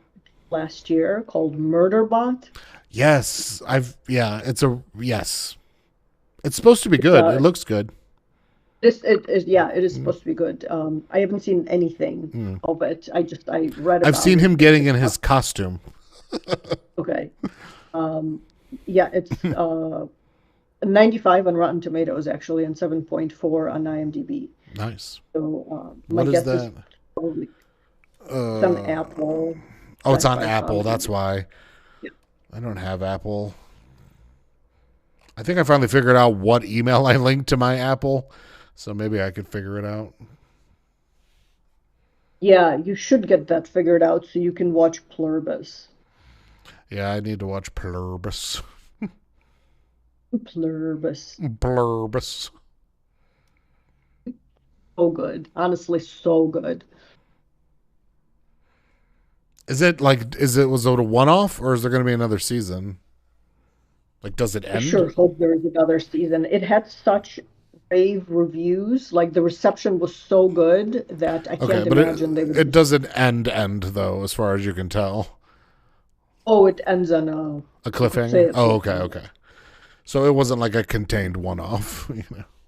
last year called Murderbot. Yes, it's a yes. It's supposed to be It's good. It looks good. this it is yeah, it is Mm. supposed to be good. I haven't seen anything Mm. of it. I read I've about seen it him and getting it's in his costume. okay. Yeah, it's 95 on Rotten Tomatoes actually and 7.4 on IMDb. Nice. So my What is guess is that? probably it's on Uh, Apple, oh, it's on sci-fi Apple. comedy. That's why. Yeah. I don't have Apple. I think I finally figured out what email I linked to my Apple, so maybe I could figure it out. Yeah, you should get that figured out so you can watch Pluribus. Yeah, I need to watch Plurbus. Pluribus. Plurbus. So good. Honestly, so good. Was it a one off or is there going to be another season? Like, does it I end? sure hope there is another season. It had such rave reviews. Like the reception was so good that I Okay, can't but imagine they would it just. doesn't end though, as far as you can tell. Oh, it ends on a. A You could say cliffhanger. a Oh, cliffhanger. okay. So it wasn't like a contained one off.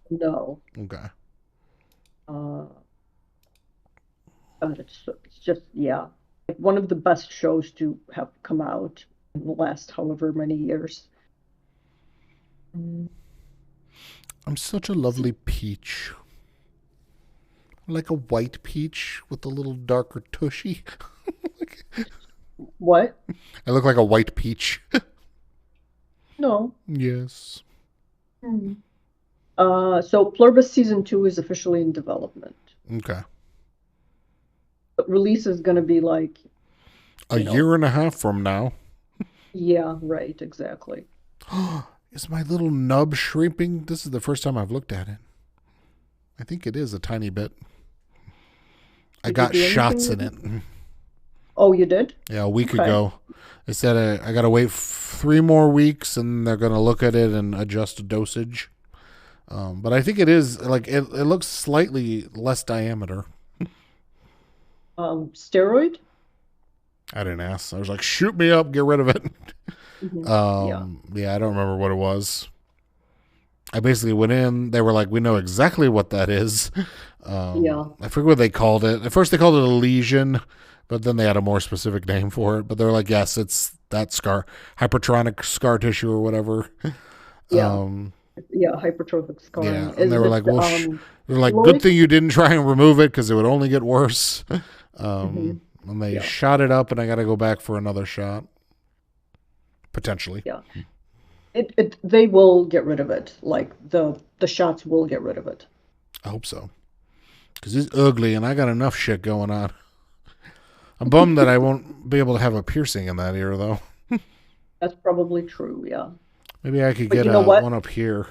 No. Okay. Uh, but it's just yeah, like one of the best shows to have come out in the last however many years. Mm, I'm such a let's see. lovely peach. Like a white peach with a little darker tushy. What? I look like a white peach. No. Yes. Hmm. So Pluribus season 2 is officially in development. Okay. But release is going to be like, A you know, year and a half from now. yeah, right, exactly. Is my little nub shrimping? This is the first time I've looked at it. I think it is a tiny bit. I Did you got do anything shots with in it? it. Oh, you did? Yeah, a week Okay. ago. They said I got to wait 3 more weeks and they're going to look at it and adjust dosage. But I think it is like it looks slightly less diameter. Steroid? I didn't ask. I was like, shoot me up, get rid of it. Yeah. Yeah, I don't remember what it was. I basically went in. They were like, "We know exactly what that is." Yeah. I forget what they called it. At first, they called it a lesion, but then they had a more specific name for it. But they're like, "Yes, it's that scar, hypertrophic scar tissue or whatever." Yeah. Um, Yeah. Hypertrophic yeah, scarring. and they Is were it like, "Well, they're like, good keloid? thing you didn't try and remove it because it would only get worse." Hmm. And they Yeah. shot it up, and I got to go back for another shot potentially. Yeah. They will get rid of it. Like the shots will get rid of it. I hope so because it's ugly, and I got enough shit going on. I'm bummed that I won't be able to have a piercing in that ear, though. That's probably true. Yeah. Maybe I could But get you know what? one up here.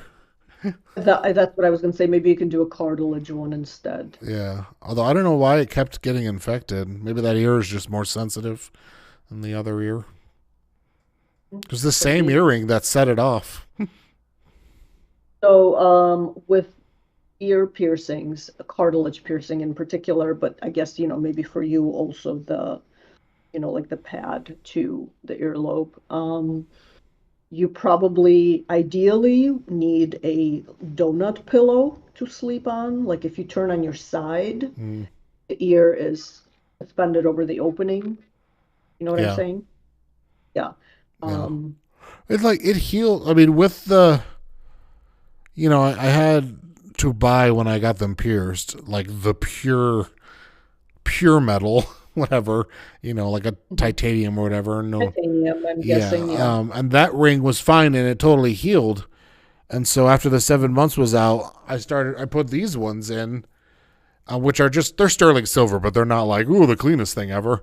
That's what I was going to say. Maybe you can do a cartilage one instead. Yeah. Although I don't know why it kept getting infected. Maybe that ear is just more sensitive than the other ear. It's the Could same be. earring that set it off. So, with ear piercings, a cartilage piercing in particular, but I guess, maybe for you also like the pad to the earlobe. You probably ideally need a donut pillow to sleep on. Like if you turn on your side, Mm, the ear is suspended over the opening. You know what I'm yeah. saying? Yeah. Yeah. Um, It's like it healed. I mean, with the, I had to buy when I got them pierced, like the pure metal, whatever, like a titanium or whatever. No, titanium, I'm yeah. guessing, yeah. And that ring was fine and it totally healed. And so after the 7 months was out, I put these ones in, which are they're sterling silver, but they're not like, ooh, the cleanest thing ever.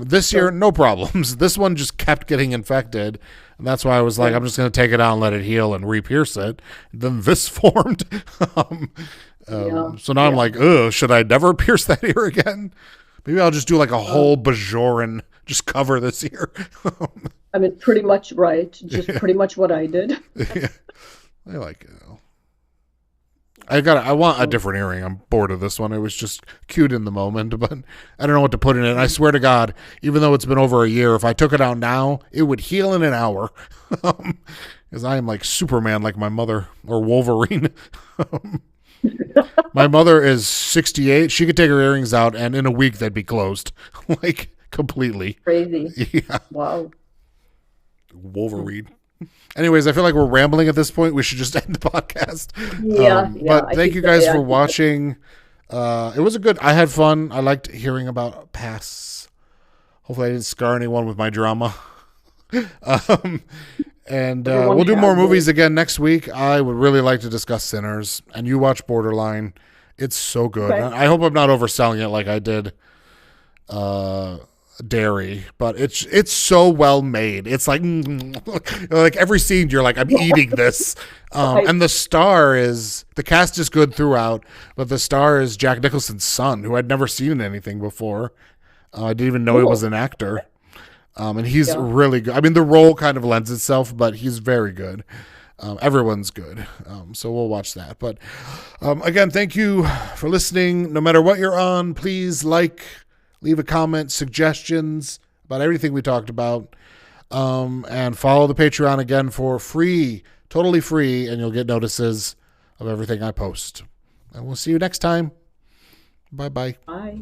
This year, Sure. no problems. This one just kept getting infected. And that's why I was like, Yeah. I'm just going to take it out and let it heal and re-pierce it. And then this formed. um, Yeah. so now I'm Yeah. like, ugh, should I never pierce that ear again? Maybe I'll just do like a Uh, whole Bajoran, just cover this ear. I mean, pretty much right. Just Yeah, pretty much what I did. yeah. I like it. I want a Um, different earring. I'm bored of this one. It was just cute in the moment, but I don't know what to put in it. I swear to God, even though it's been over a year, if I took it out now, it would heal in an hour. Because I am like Superman, like my mother, or Wolverine. My mother is 68. She could take her earrings out, and in a week they'd be closed, like completely. Crazy. Yeah, Wow. Wolverine. Anyways, I feel like we're rambling at this point. We should just end the podcast. Yeah, yeah. But thank you guys for watching. It was I had fun. I liked hearing about past. Hopefully, I didn't scar anyone with my drama. um, and Everyone we'll do more has movies it. again next week. I would really like to discuss Sinners. And you watch Borderline. It's so good. Okay. I hope I'm not overselling it like I did dairy, but it's so well made. It's like like every scene you're like, I'm eating this. Right. And the cast is good throughout, but the star is Jack Nicholson's son, who I'd never seen in anything before. I didn't even know he was Cool. an actor. And he's Yeah. really good. I mean, the role kind of lends itself, but he's very good. Everyone's good. So we'll watch that. But again, thank you for listening. No matter what you're on, please leave a comment, suggestions about everything we talked about. And follow the Patreon again for free, totally free, and you'll get notices of everything I post. And we'll see you next time. Bye-bye. Bye.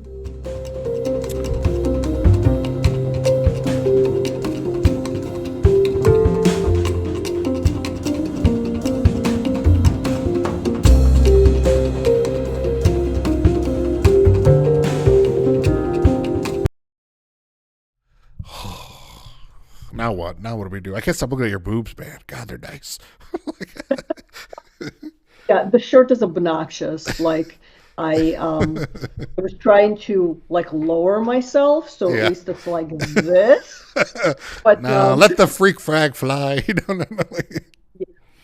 Now what? Now what do we do? I can't stop looking at your boobs, man. God, they're nice. Yeah, the shirt is obnoxious. Like I was trying to like lower myself, so at Yeah. least it's like this. But Now let the freak flag fly. No.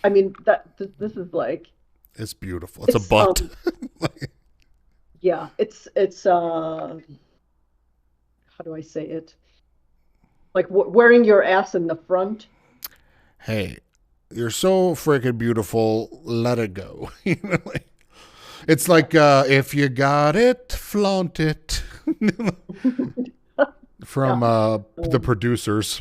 I mean this is like It's beautiful. It's a it's butt. yeah, it's how do I say it? Like wearing your ass in the front. Hey, you're so freaking beautiful. Let it go. It's like if you got it, flaunt it. From Yeah. the producers.